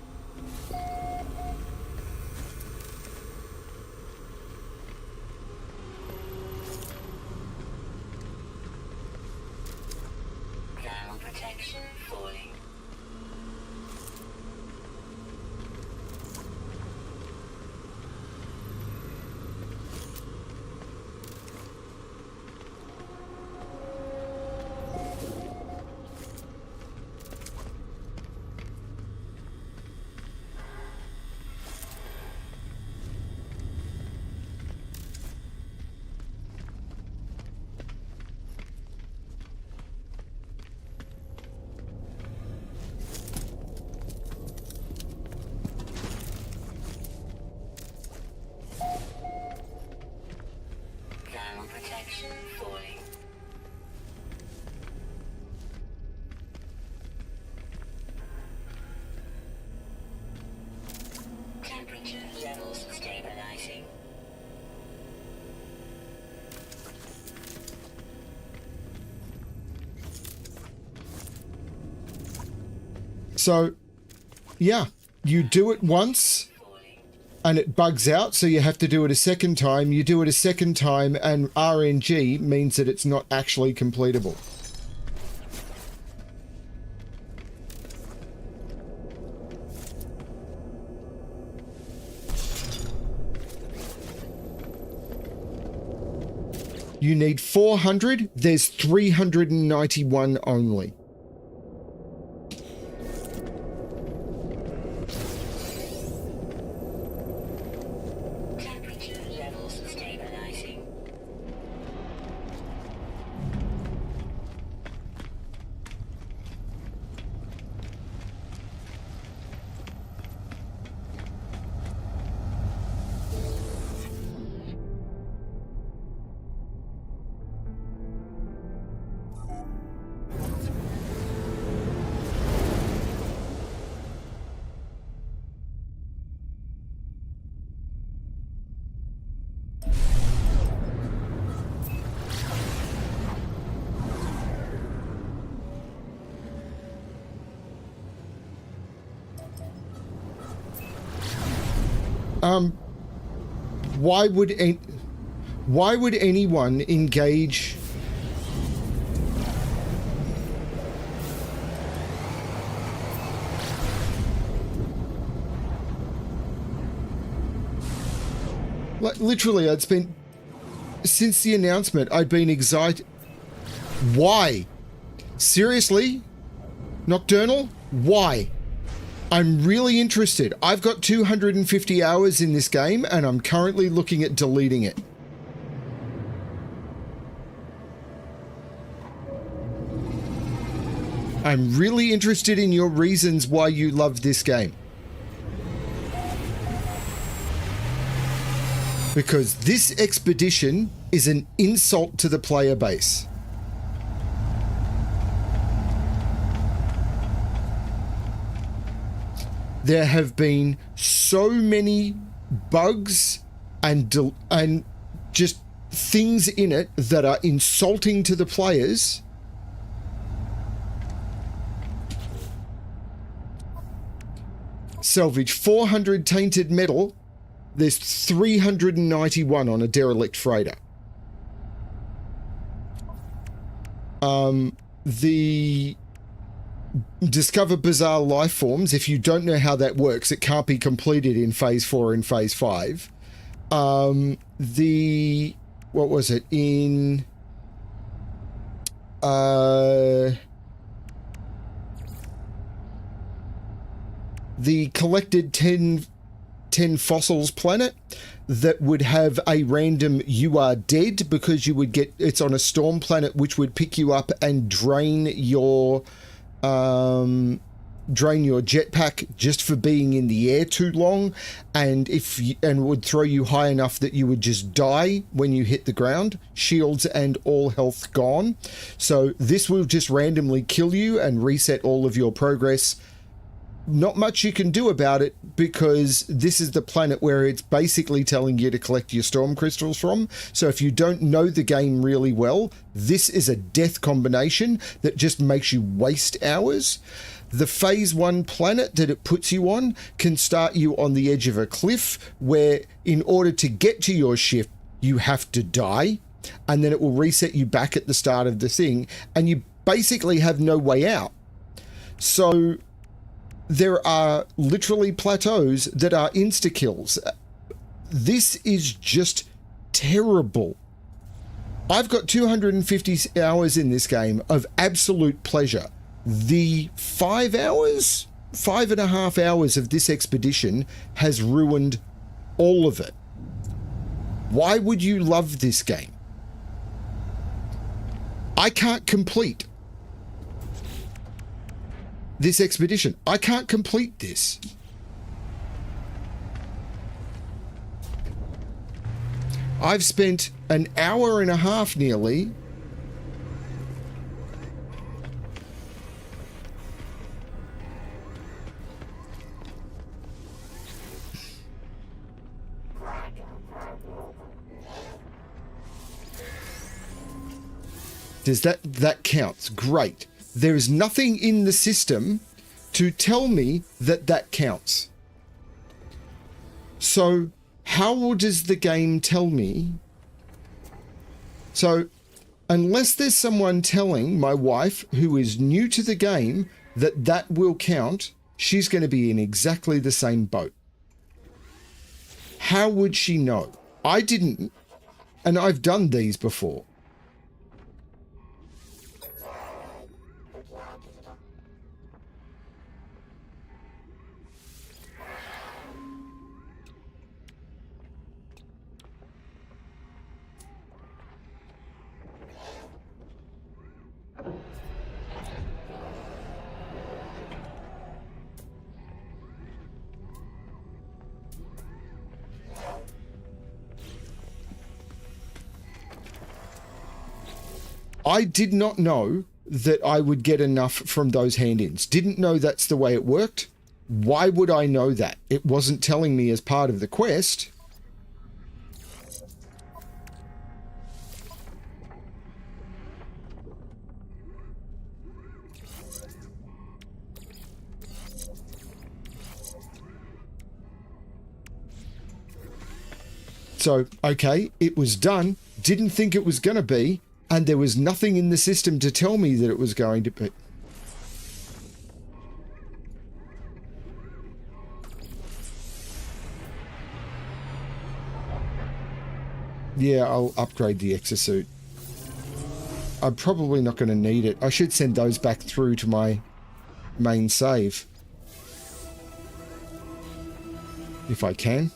Thermal protection falling. Thermal protection falling. Temperature levels stabilizing. So, yeah, you do it once Falling. and it bugs out, so you have to do it a second time. You do it a second time and RNG means that it's not actually completable. You need 400, there's 391 only. Temperature levels stabilizing. Why would anyone engage? Like, literally, I'd spent, since the announcement, I'd been excited. Why? Seriously? Nocturnal? Why? I'm really interested. I've got 250 hours in this game, and I'm currently looking at deleting it. I'm really interested in your reasons why you love this game. Because this expedition is an insult to the player base. There have been so many bugs and just things in it that are insulting to the players. Salvage 400 tainted metal. There's 391 on a derelict freighter. The discover bizarre life forms. If you don't know how that works, it can't be completed in phase 4 and phase 5. What was it? In the collected 10 fossils planet that would have a random you are dead, because you would get, it's on a storm planet which would pick you up and drain your jetpack just for being in the air too long, and would throw you high enough that you would just die when you hit the ground. Shields and all health gone. So this will just randomly kill you and reset all of your progress. Not much you can do about it, because this is the planet where it's basically telling you to collect your storm crystals from. So if you don't know the game really well, this is a death combination that just makes you waste hours. The phase 1 planet that it puts you on can start you on the edge of a cliff, where in order to get to your ship, you have to die, and then it will reset you back at the start of the thing, and you basically have no way out. So there are literally plateaus that are insta-kills. This is just terrible. I've got 250 hours in this game of absolute pleasure. The 5.5 hours of this expedition has ruined all of it. Why would you love this game? I can't complete this expedition. I can't complete this. I've spent an hour and a half nearly that counts. Great. There is nothing in the system to tell me that counts. So how does the game tell me? So unless there's someone telling my wife, who is new to the game, that will count, she's going to be in exactly the same boat. How would she know? I didn't, and I've done these before. I did not know that I would get enough from those hand-ins. Didn't know that's the way it worked. Why would I know that? It wasn't telling me as part of the quest. So, okay, it was done. Didn't think it was going to be. And there was nothing in the system to tell me that it was going to be. Yeah, I'll upgrade the exosuit. I'm probably not going to need it. I should send those back through to my main save. If I can.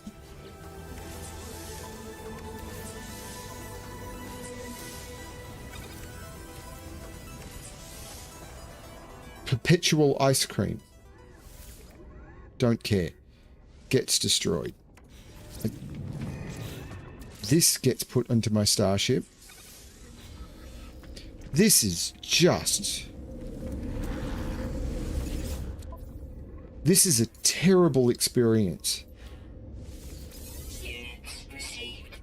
Perpetual ice cream. Don't care. Gets destroyed. This gets put onto my starship. This is just... This is a terrible experience. Units received.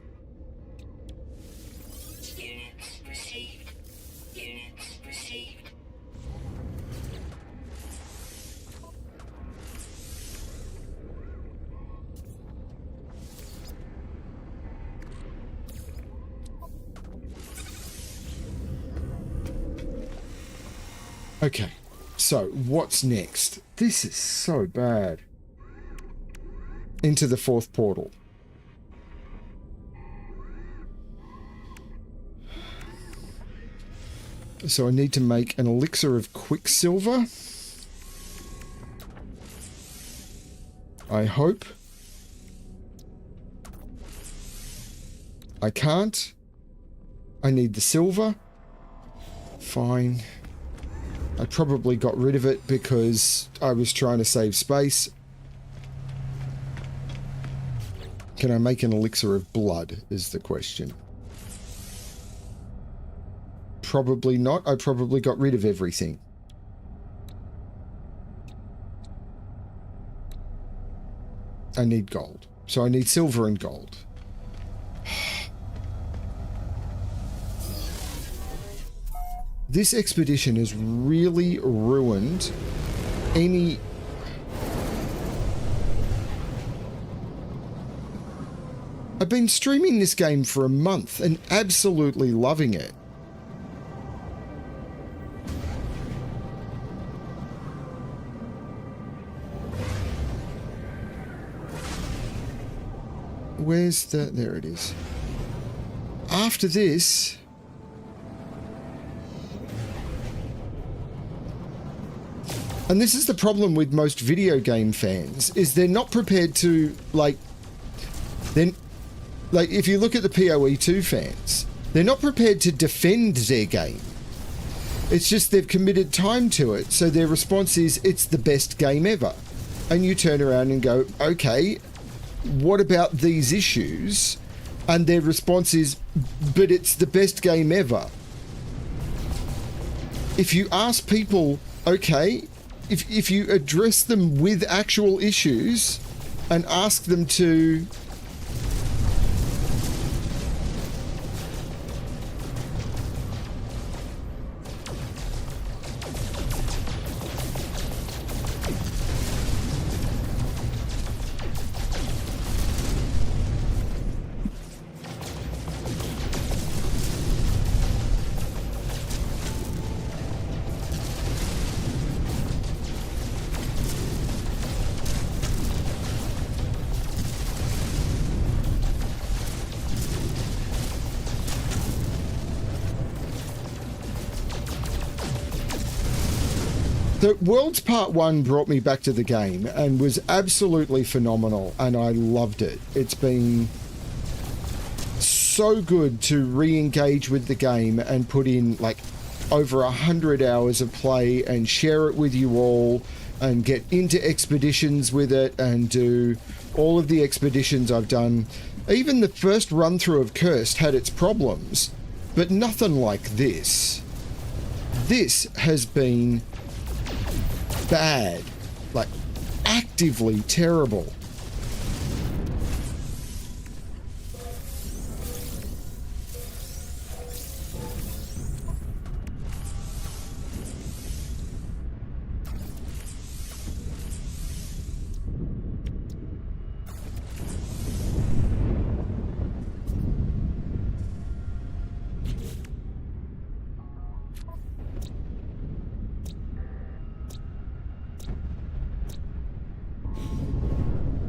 Units received. Units received. Okay, so what's next? This is so bad. Into the fourth portal. So I need to make an elixir of quicksilver. I hope. I can't. I need the silver. Fine. I probably got rid of it because I was trying to save space. Can I make an elixir of blood, is the question. Probably not. I probably got rid of everything. I need gold. So I need silver and gold. This expedition has really ruined any... I've been streaming this game for a month and absolutely loving it. Where's the... There it is. After this... And this is the problem with most video game fans, is they're not prepared to, like... Then, like, if you look at the PoE2 fans, they're not prepared to defend their game. It's just they've committed time to it, so their response is, it's the best game ever. And you turn around and go, okay, what about these issues? And their response is, but it's the best game ever. If you ask people, okay, if you address them with actual issues and ask them to... The Worlds Part 1 brought me back to the game and was absolutely phenomenal, and I loved it. It's been so good to re-engage with the game and put in like over 100 hours of play and share it with you all and get into expeditions with it and do all of the expeditions I've done. Even the first run through of Cursed had its problems, but nothing like this. This has been bad, like actively terrible.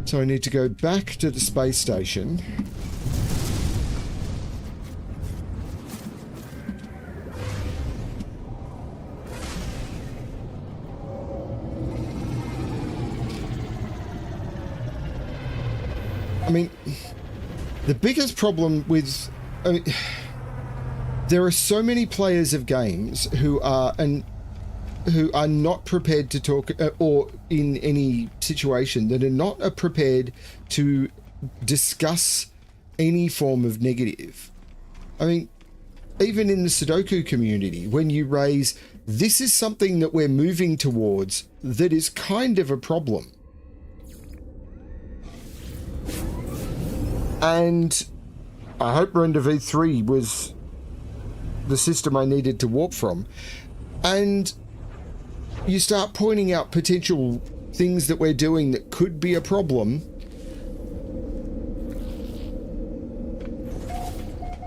So I need to go back to the space station. I mean, the biggest problem with... I mean, there are so many players of games who are not prepared to talk, or in any situation that are not prepared to discuss any form of negative. I mean, even in the Sudoku community, when you raise, this is something that we're moving towards that is kind of a problem. And I hope Render V3 was the system I needed to warp from. And you start pointing out potential things that we're doing that could be a problem,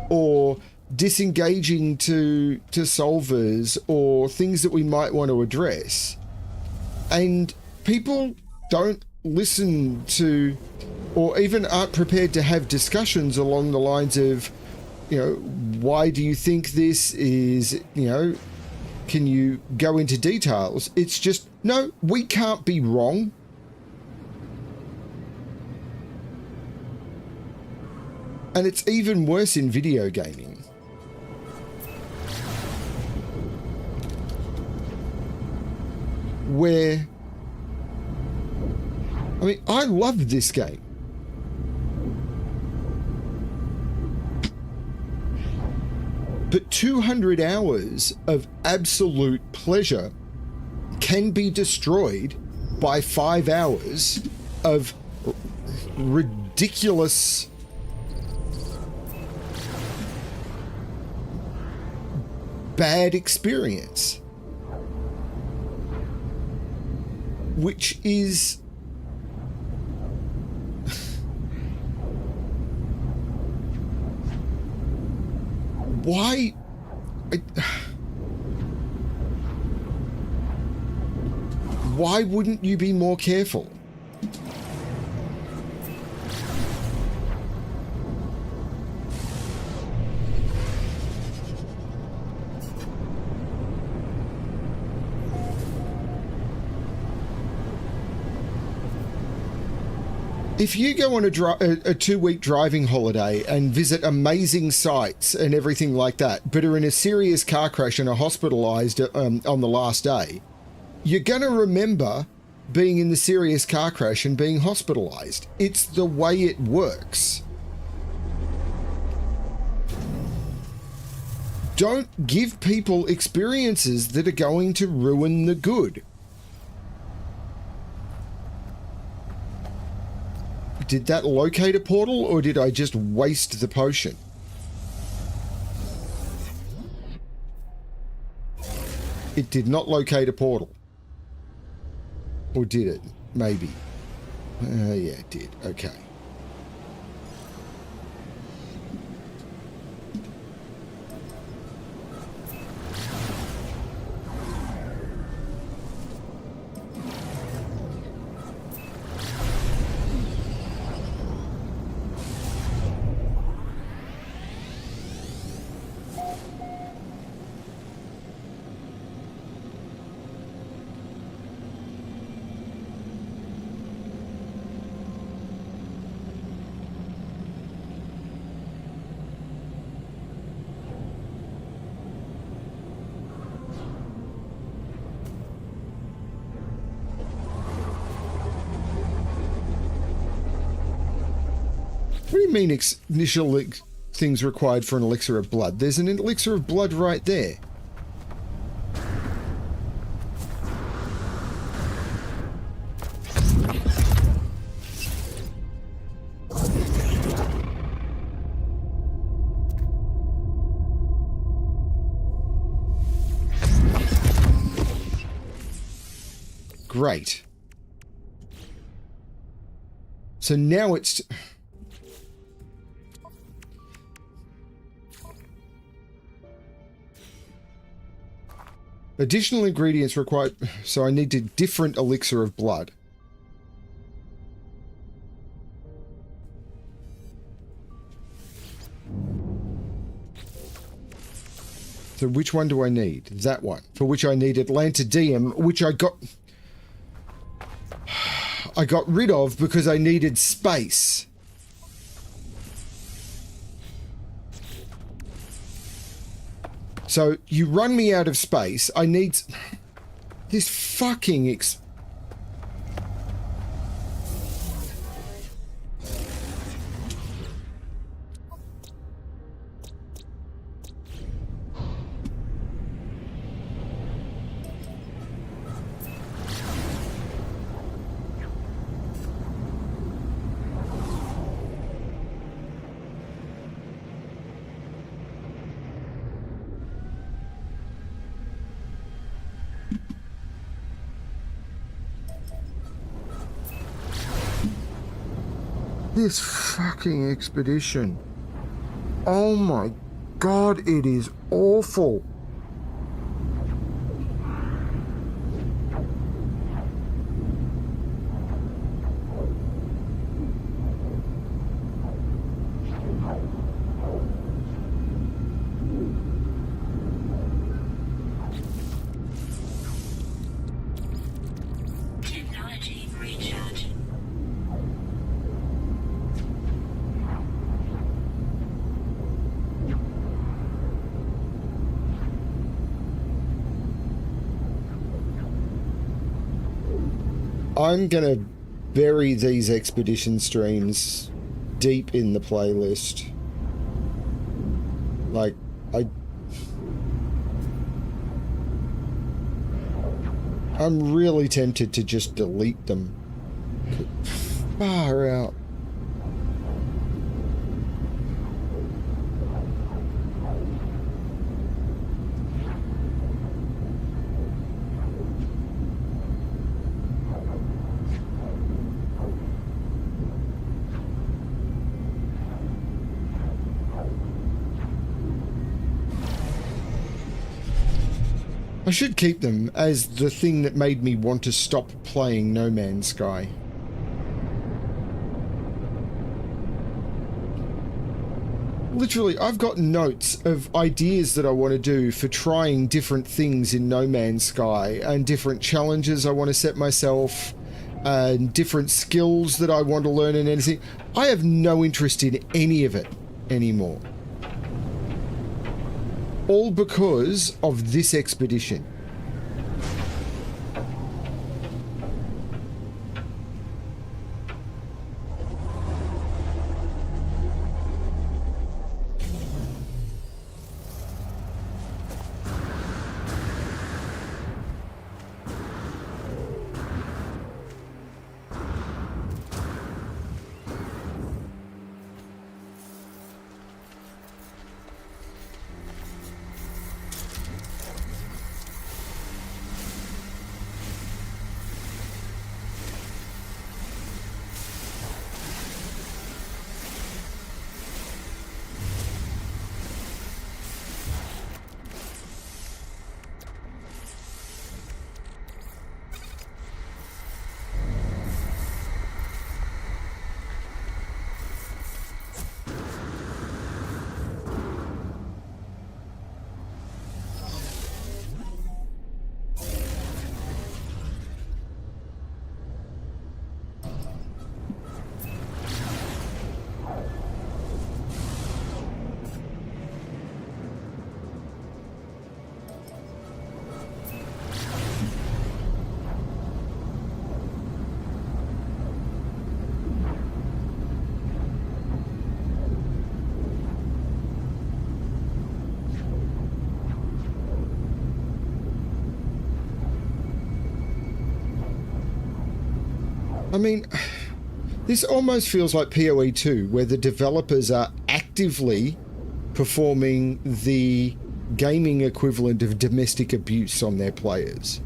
or disengaging to solvers or things that we might want to address, and people don't listen to, or even aren't prepared to have discussions along the lines of, you know, why do you think this is, you know, can you go into details? It's just, no, we can't be wrong. And it's even worse in video gaming. Where, I mean, I love this game. But 200 hours of absolute pleasure can be destroyed by 5 hours of ridiculous bad experience, which is why why wouldn't you be more careful? If you go on a 2-week driving holiday and visit amazing sites and everything like that, but are in a serious car crash and are hospitalized on the last day, you're going to remember being in the serious car crash and being hospitalized. It's the way it works. Don't give people experiences that are going to ruin the good. Did that locate a portal, or did I just waste the potion? It did not locate a portal. Or did it? Maybe. Yeah, it did. Okay. What do you mean initial things required for an elixir of blood? There's an elixir of blood right there. Great. So now it's... Additional ingredients required, so I need a different elixir of blood. So which one do I need? That one, for which I need Atlantidium, which I got rid of because I needed space. So you run me out of space. I need this fucking this fucking expedition. Oh my God, it is awful. Technology recharge. I'm gonna bury these expedition streams deep in the playlist. Like, I'm really tempted to just delete them. Far out. I should keep them as the thing that made me want to stop playing No Man's Sky. Literally, I've got notes of ideas that I want to do for trying different things in No Man's Sky and different challenges I want to set myself and different skills that I want to learn and anything. I have no interest in any of it anymore. All because of this expedition. I mean, this almost feels like PoE 2, where the developers are actively performing the gaming equivalent of domestic abuse on their players.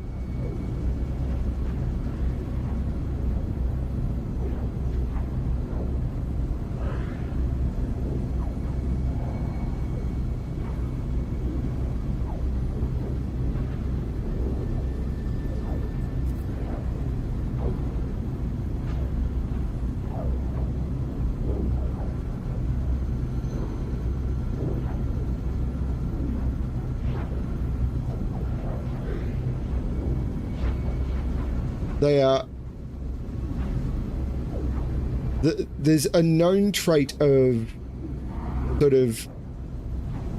They are... There's a known trait of sort of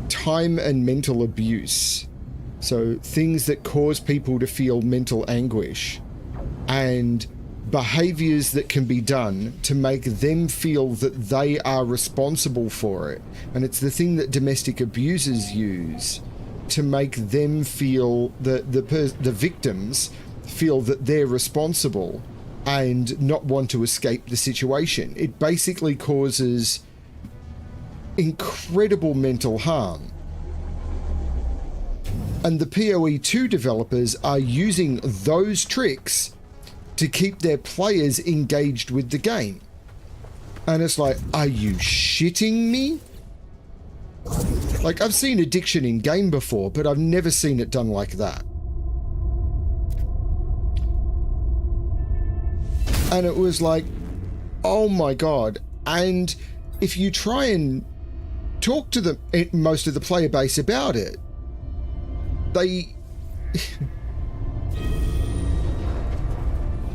time and mental abuse. So things that cause people to feel mental anguish and behaviors that can be done to make them feel that they are responsible for it. And it's the thing that domestic abusers use to make them feel that the victims feel that they're responsible and not want to escape the situation. It basically causes incredible mental harm. And the PoE 2 developers are using those tricks to keep their players engaged with the game. And it's like, are you shitting me? Like, I've seen addiction in game before, but I've never seen it done like that. And it was like, oh my God. And if you try and talk to them, most of the player base about it, they...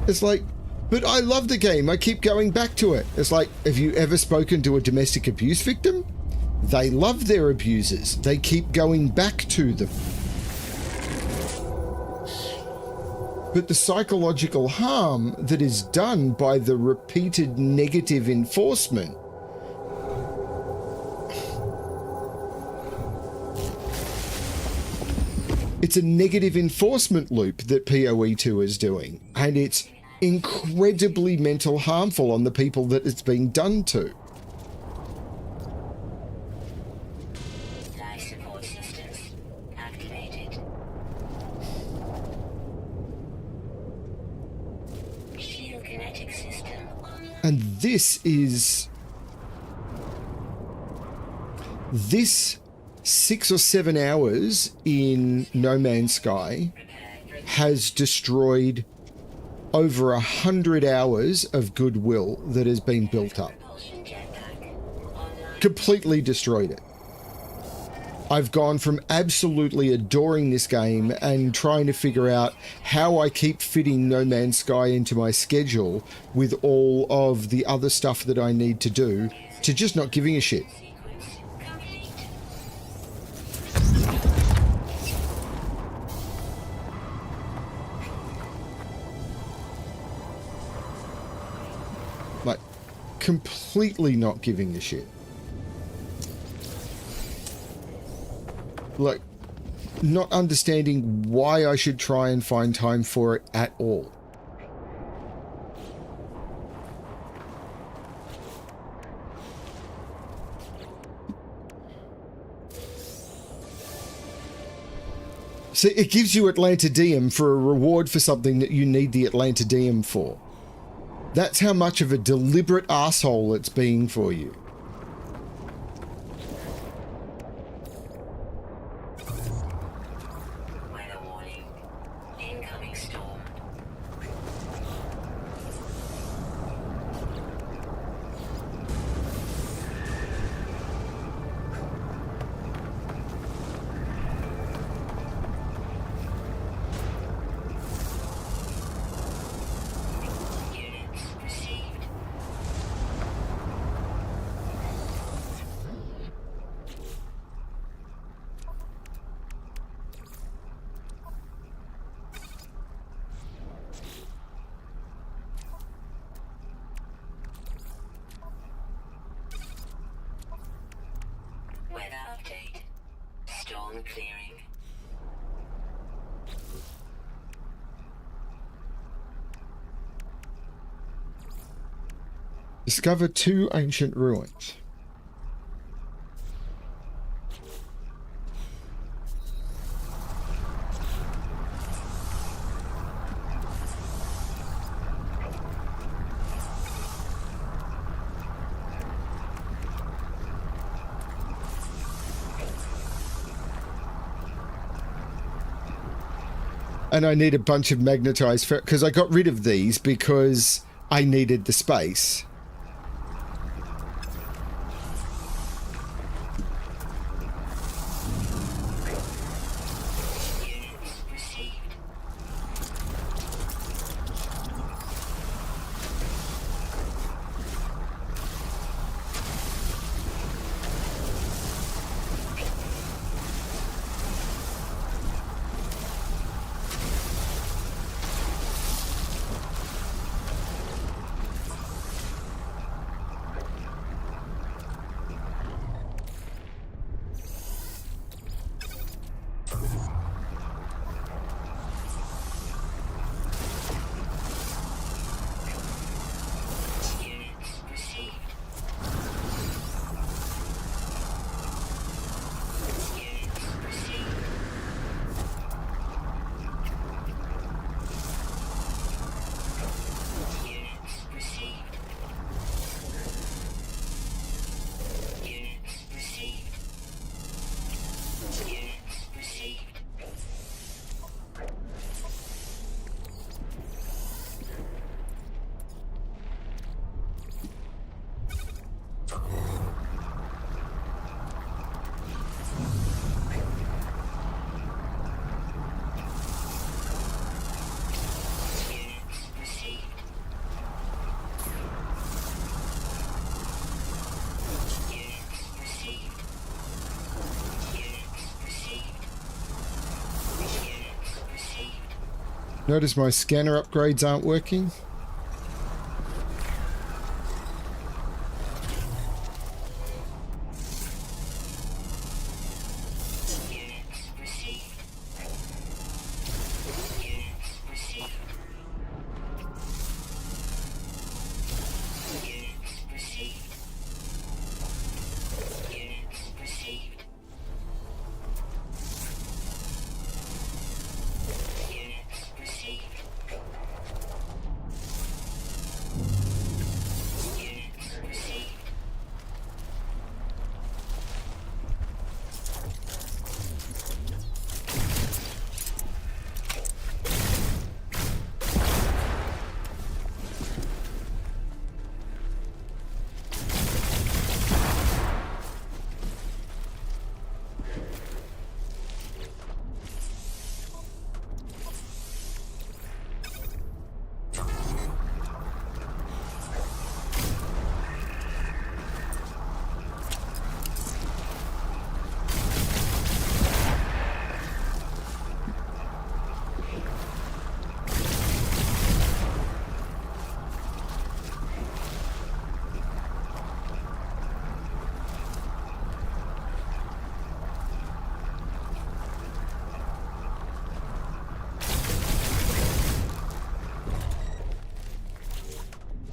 It's like, but I love the game. I keep going back to it. It's like, have you ever spoken to a domestic abuse victim? They love their abusers. They keep going back to them. But the psychological harm that is done by the repeated negative enforcement, it's a negative enforcement loop that PoE2 is doing, and it's incredibly mental harmful on the people that it's being done to. Life support systems activated. Shield kinetic system online. And this 6 or 7 hours in No Man's Sky has destroyed over 100 hours of goodwill that has been built up. Propulsion jetpack online. Completely destroyed it. I've gone from absolutely adoring this game and trying to figure out how I keep fitting No Man's Sky into my schedule with all of the other stuff that I need to do, to just not giving a shit. Sequence complete. Like, completely not giving a shit. Like, not understanding why I should try and find time for it at all. See, it gives you Atlantidium for a reward for something that you need the Atlantidium for. That's how much of a deliberate asshole it's being for you. Weather warning. Incoming storm. Units received. Weather update. Storm clearing. Discover 2 ancient ruins. And I need a bunch of magnetized because I got rid of these because I needed the space. Units received. Notice my scanner upgrades aren't working. Units received. Units received. Units received. Units received. Units received. Units received.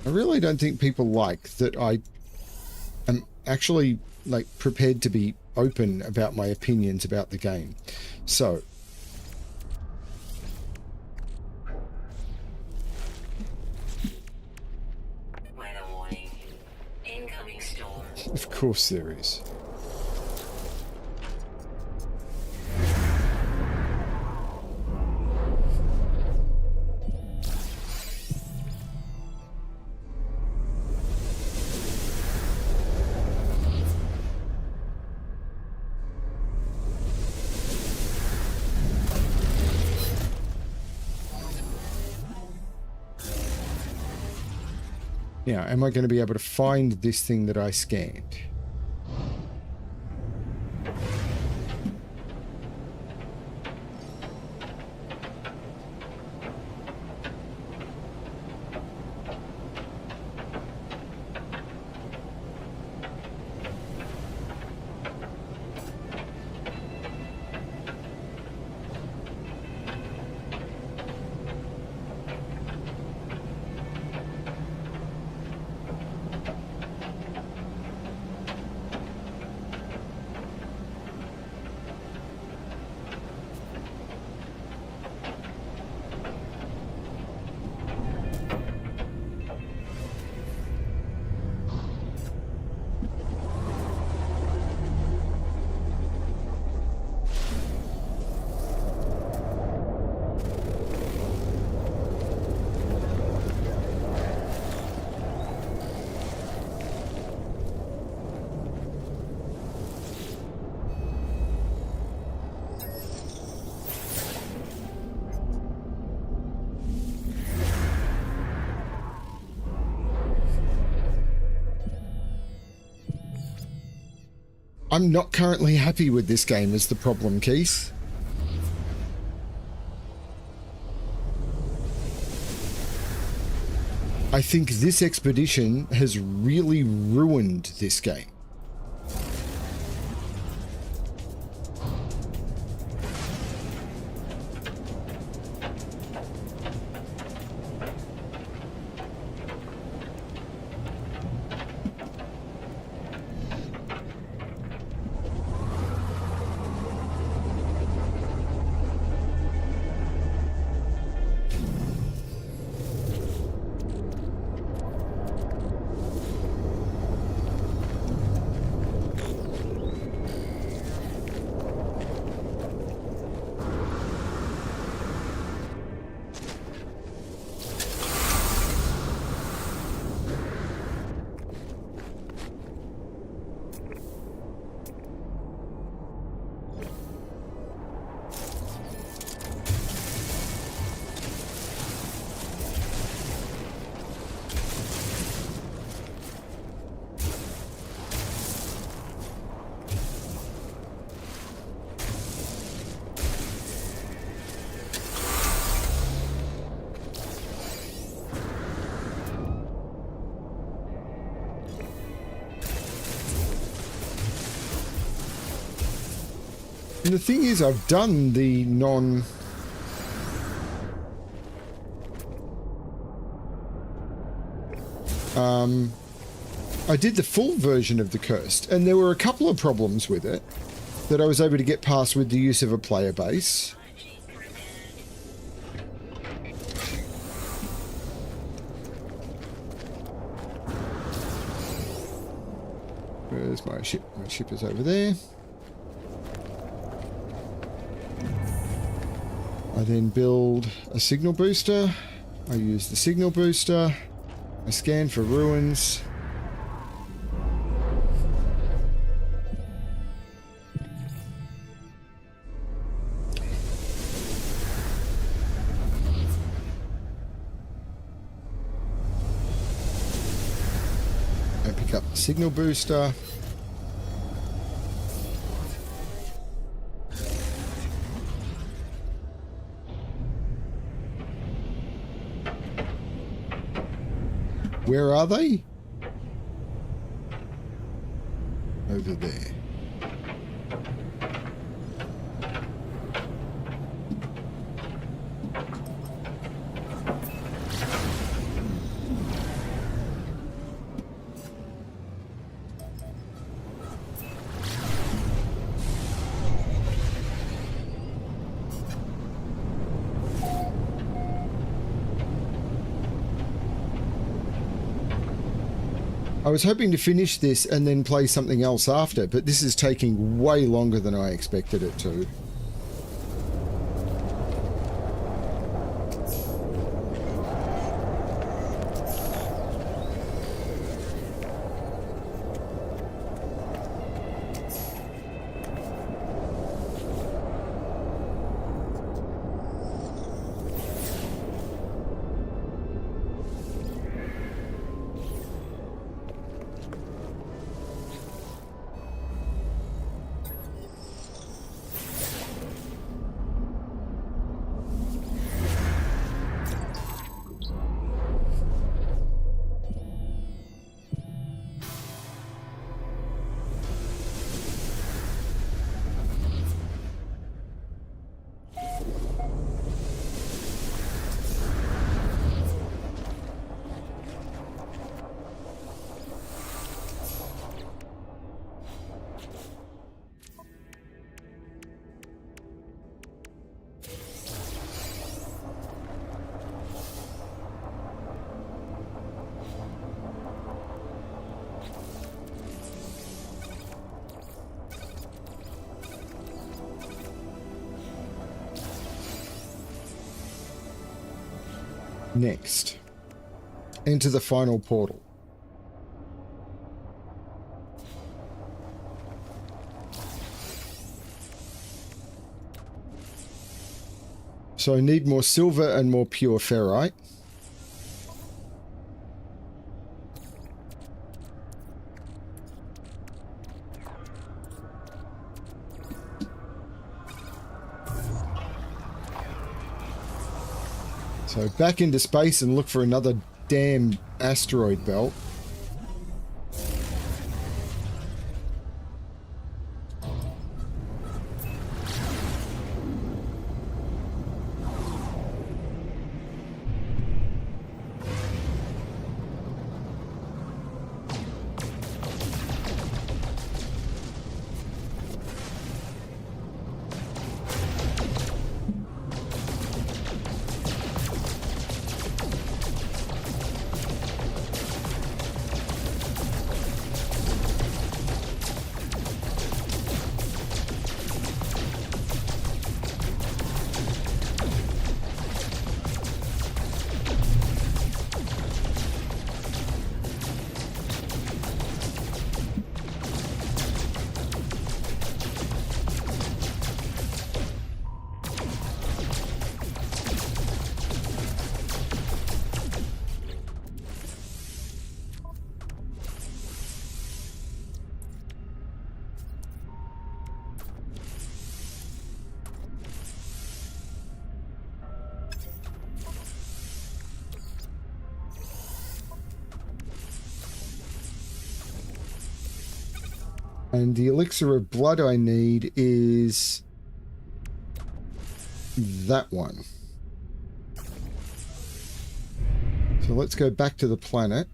I really don't think people like that I am actually like prepared to be open about my opinions about the game. So Weather warning. Incoming storm. of course there is. Now, am I going to be able to find this thing that I scanned? I'm not currently happy with this game is the problem, Keith. I think this expedition has really ruined this game. And the thing is, I've done the non... I did the full version of the Cursed, and there were a couple of problems with it that I was able to get past with the use of a player base. Where's my ship? My ship is over there. I then build a signal booster. I use the signal booster. I scan for ruins. I pick up the signal booster. Where are they? Over there. I was hoping to finish this and then play something else after, but this is taking way longer than I expected it to. Next, enter the final portal. So I need more silver and more pure ferrite. So back into space and look for another damn asteroid belt. And the elixir of blood I need is that one. So let's go back to the planet.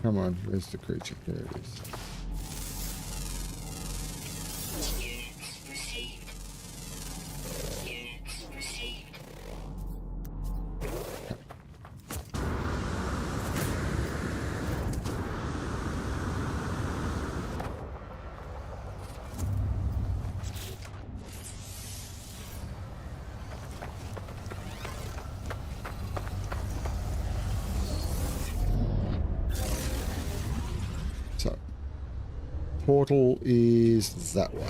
Come on, where's the creature? There it is. Units received. Units received. So, portal is that way.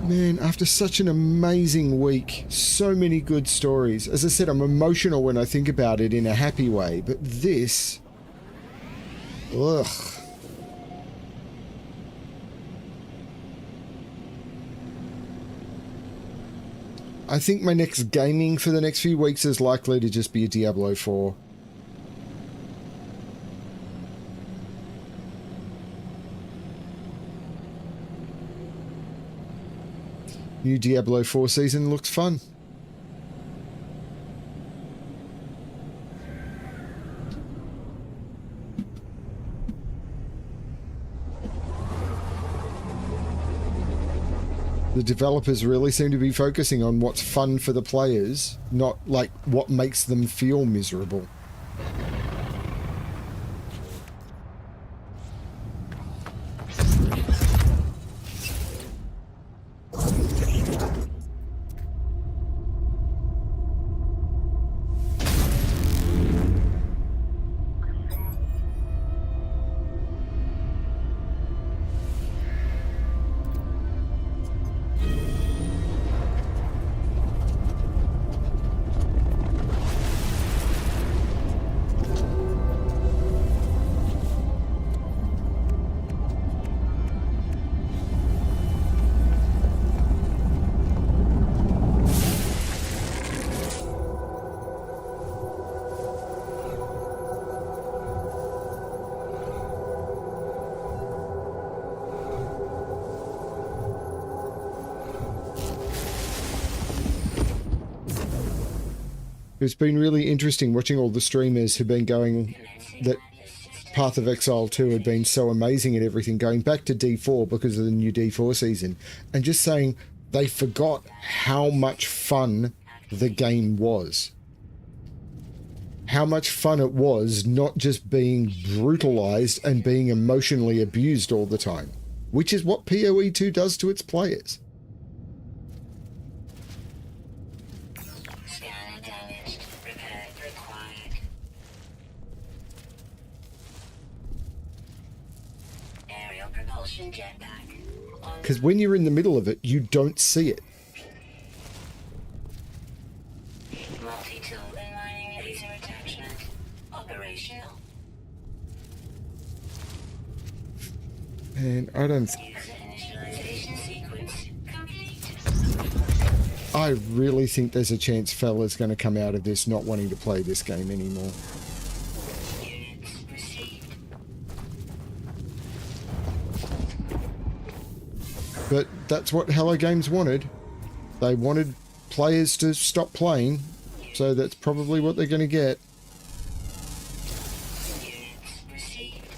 Man, after such an amazing week, so many good stories. As I said, I'm emotional when I think about it in a happy way, but this... Ugh. I think my next gaming for the next few weeks is likely to just be a Diablo 4. New Diablo 4 season looks fun. The developers really seem to be focusing on what's fun for the players, not like what makes them feel miserable. It's been really interesting watching all the streamers who've been going that Path of Exile 2 had been so amazing and everything, going back to D4 because of the new D4 season, and just saying they forgot how much fun the game was. How much fun it was not just being brutalized and being emotionally abused all the time, which is what PoE 2 does to its players. Scanner damaged. Repair required. Aerial propulsion jetpack. Because when you're in the middle of it, you don't see it. Multi-tool and mining laser attachment. Operational. And I don't... User initialization sequence complete. I really think there's a chance Fella's going to come out of this not wanting to play this game anymore. Units received. But that's what Hello Games wanted. They wanted players to stop playing, so that's probably what they're going to get. Units received.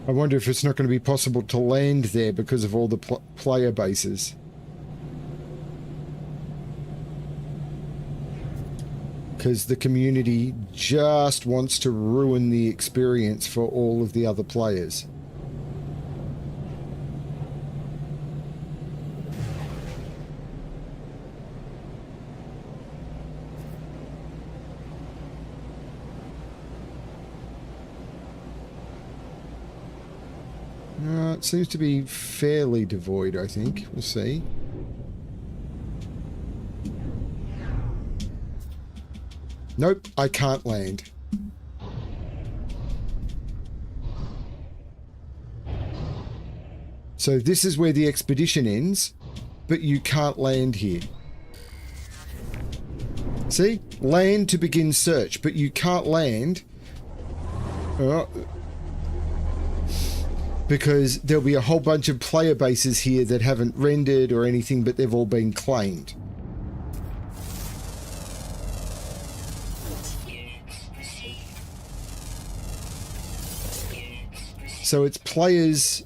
I wonder if it's not going to be possible to land there because of all the player bases. Because the community just wants to ruin the experience for all of the other players. It seems to be fairly devoid, I think. We'll see. Nope, I can't land. So this is where the expedition ends, but you can't land here. See? Land to begin search, but you can't land because there'll be a whole bunch of player bases here that haven't rendered or anything, but they've all been claimed. So it's players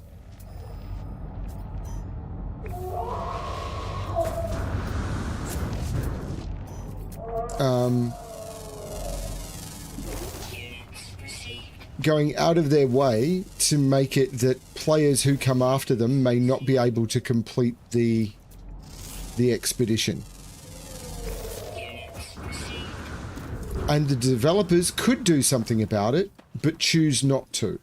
going out of their way to make it that players who come after them may not be able to complete the expedition. And the developers could do something about it, but choose not to.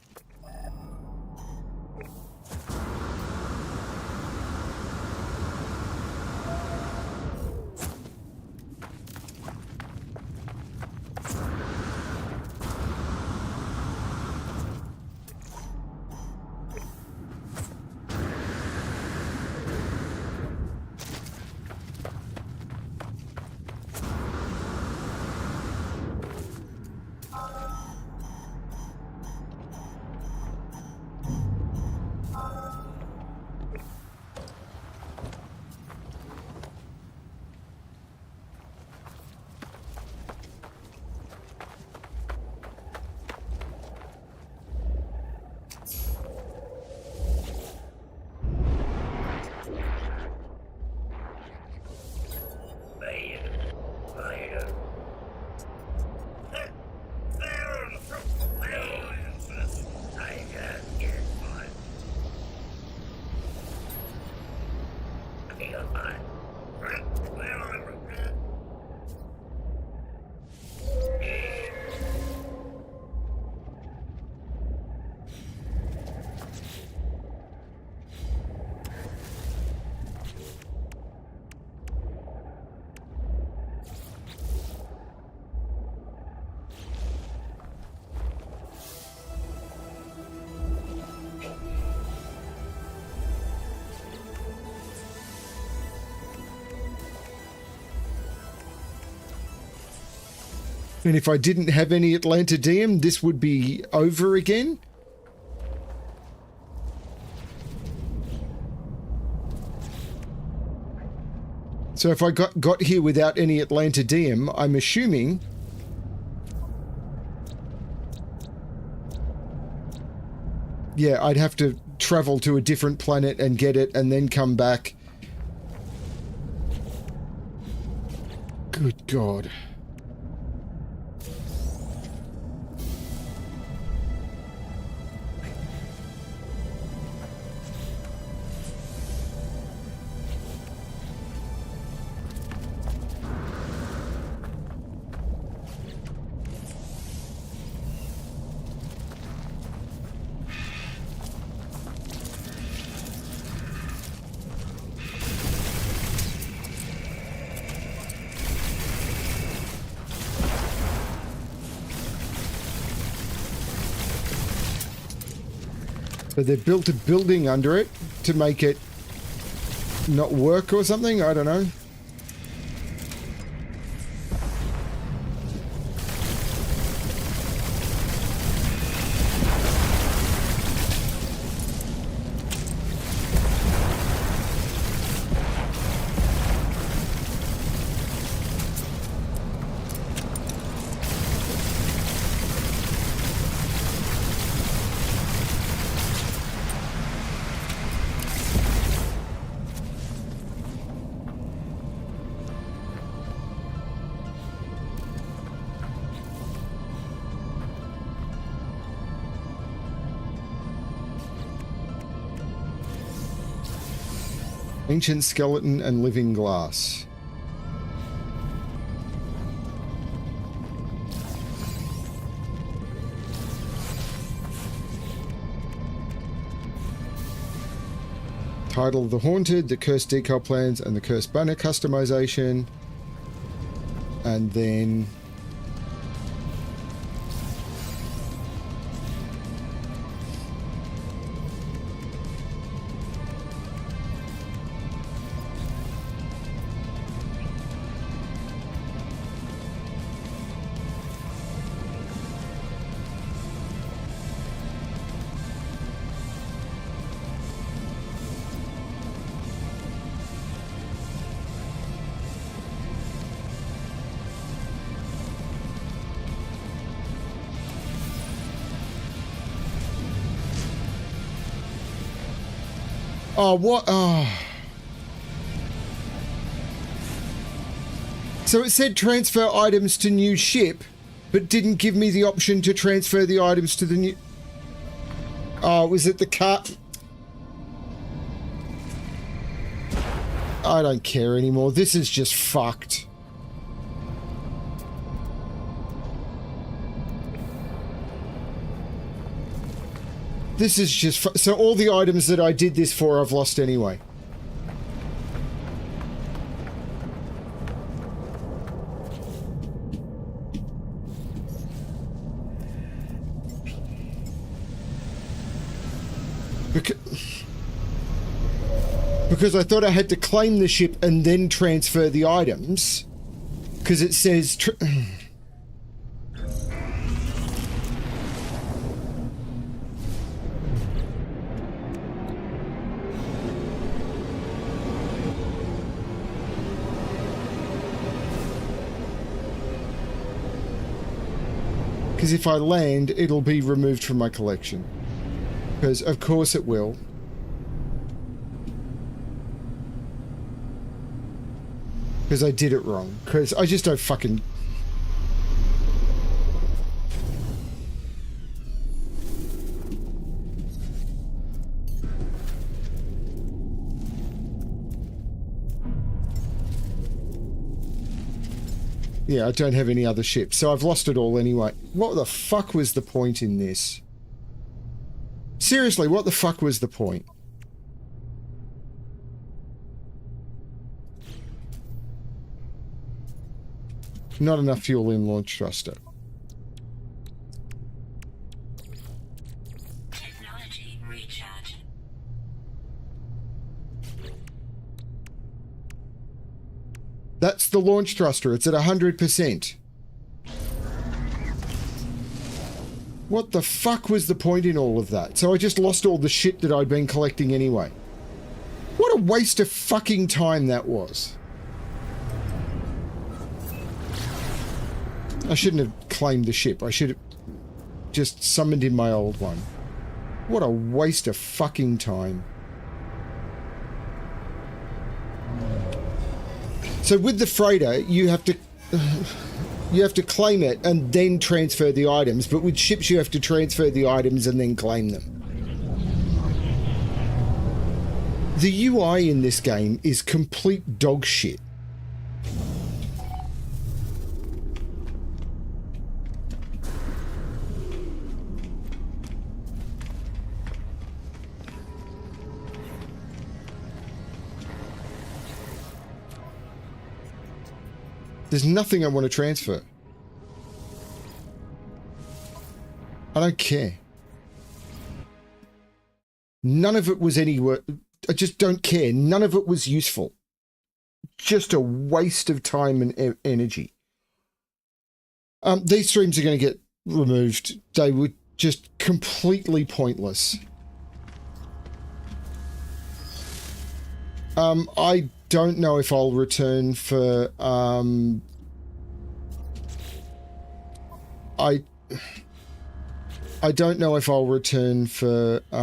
And if I didn't have any Atlantidium, this would be over again? So if I got here without any Atlantidium, I'm assuming... Yeah, I'd have to travel to a different planet and get it and then come back. Good God. But they've built a building under it to make it not work or something? I don't know. ancient skeleton and living glass. Title of the Haunted, the Cursed Decal Plans, and the Cursed Banner customization. And then... Oh, what? Oh. So it said transfer items to new ship, but didn't give me the option to transfer the items to the new... Oh, was it the cut? I don't care anymore. This is just fucked. This is just... So all the items that I did this for, I've lost anyway. Because I thought I had to claim the ship and then transfer the items. Because it says... Because if I land, it'll be removed from my collection. Because, of course it will. Because I did it wrong. Because I just don't fucking... Yeah, I don't have any other ships, so I've lost it all anyway. What the fuck was the point in this? Seriously, what the fuck was the point? Not enough fuel in launch thruster. Technology recharge. That's the launch thruster. It's at 100%. What the fuck was the point in all of that? So I just lost all the shit that I'd been collecting anyway. What a waste of fucking time that was. I shouldn't have claimed the ship. I should have just summoned in my old one. What a waste of fucking time. So with the freighter, you have to claim it and then transfer the items, but with ships you have to transfer the items and then claim them. The UI in this game is complete dog shit. There's nothing I want to transfer. I don't care. None of it was any work. I just don't care. None of it was useful. Just a waste of time and energy. These streams are going to get removed. They were just completely pointless. I don't know if I'll return for, I don't know if I'll return for, I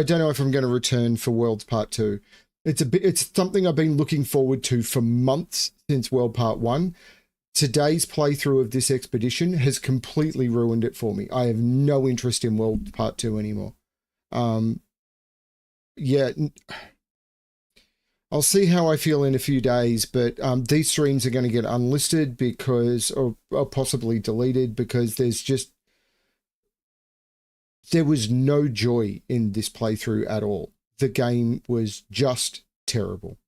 don't know if I'm going to return for Worlds Part 2. It's something I've been looking forward to for months since World Part 1. today's playthrough of this expedition has completely ruined it for me. I have no interest in World Part 2 anymore. Yeah, I'll see how I feel in a few days, but these streams are going to get unlisted because, or possibly deleted, because there was no joy in this playthrough at all. The game was just terrible.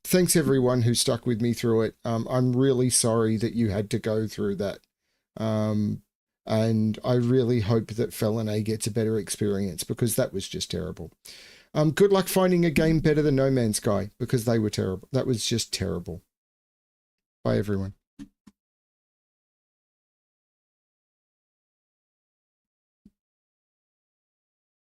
Thanks everyone who stuck with me through it. I'm really sorry that you had to go through that. And I really hope that Felinae gets a better experience, because that was just terrible. Good luck finding a game better than No Man's Sky, because they were terrible. That was just terrible. Bye everyone.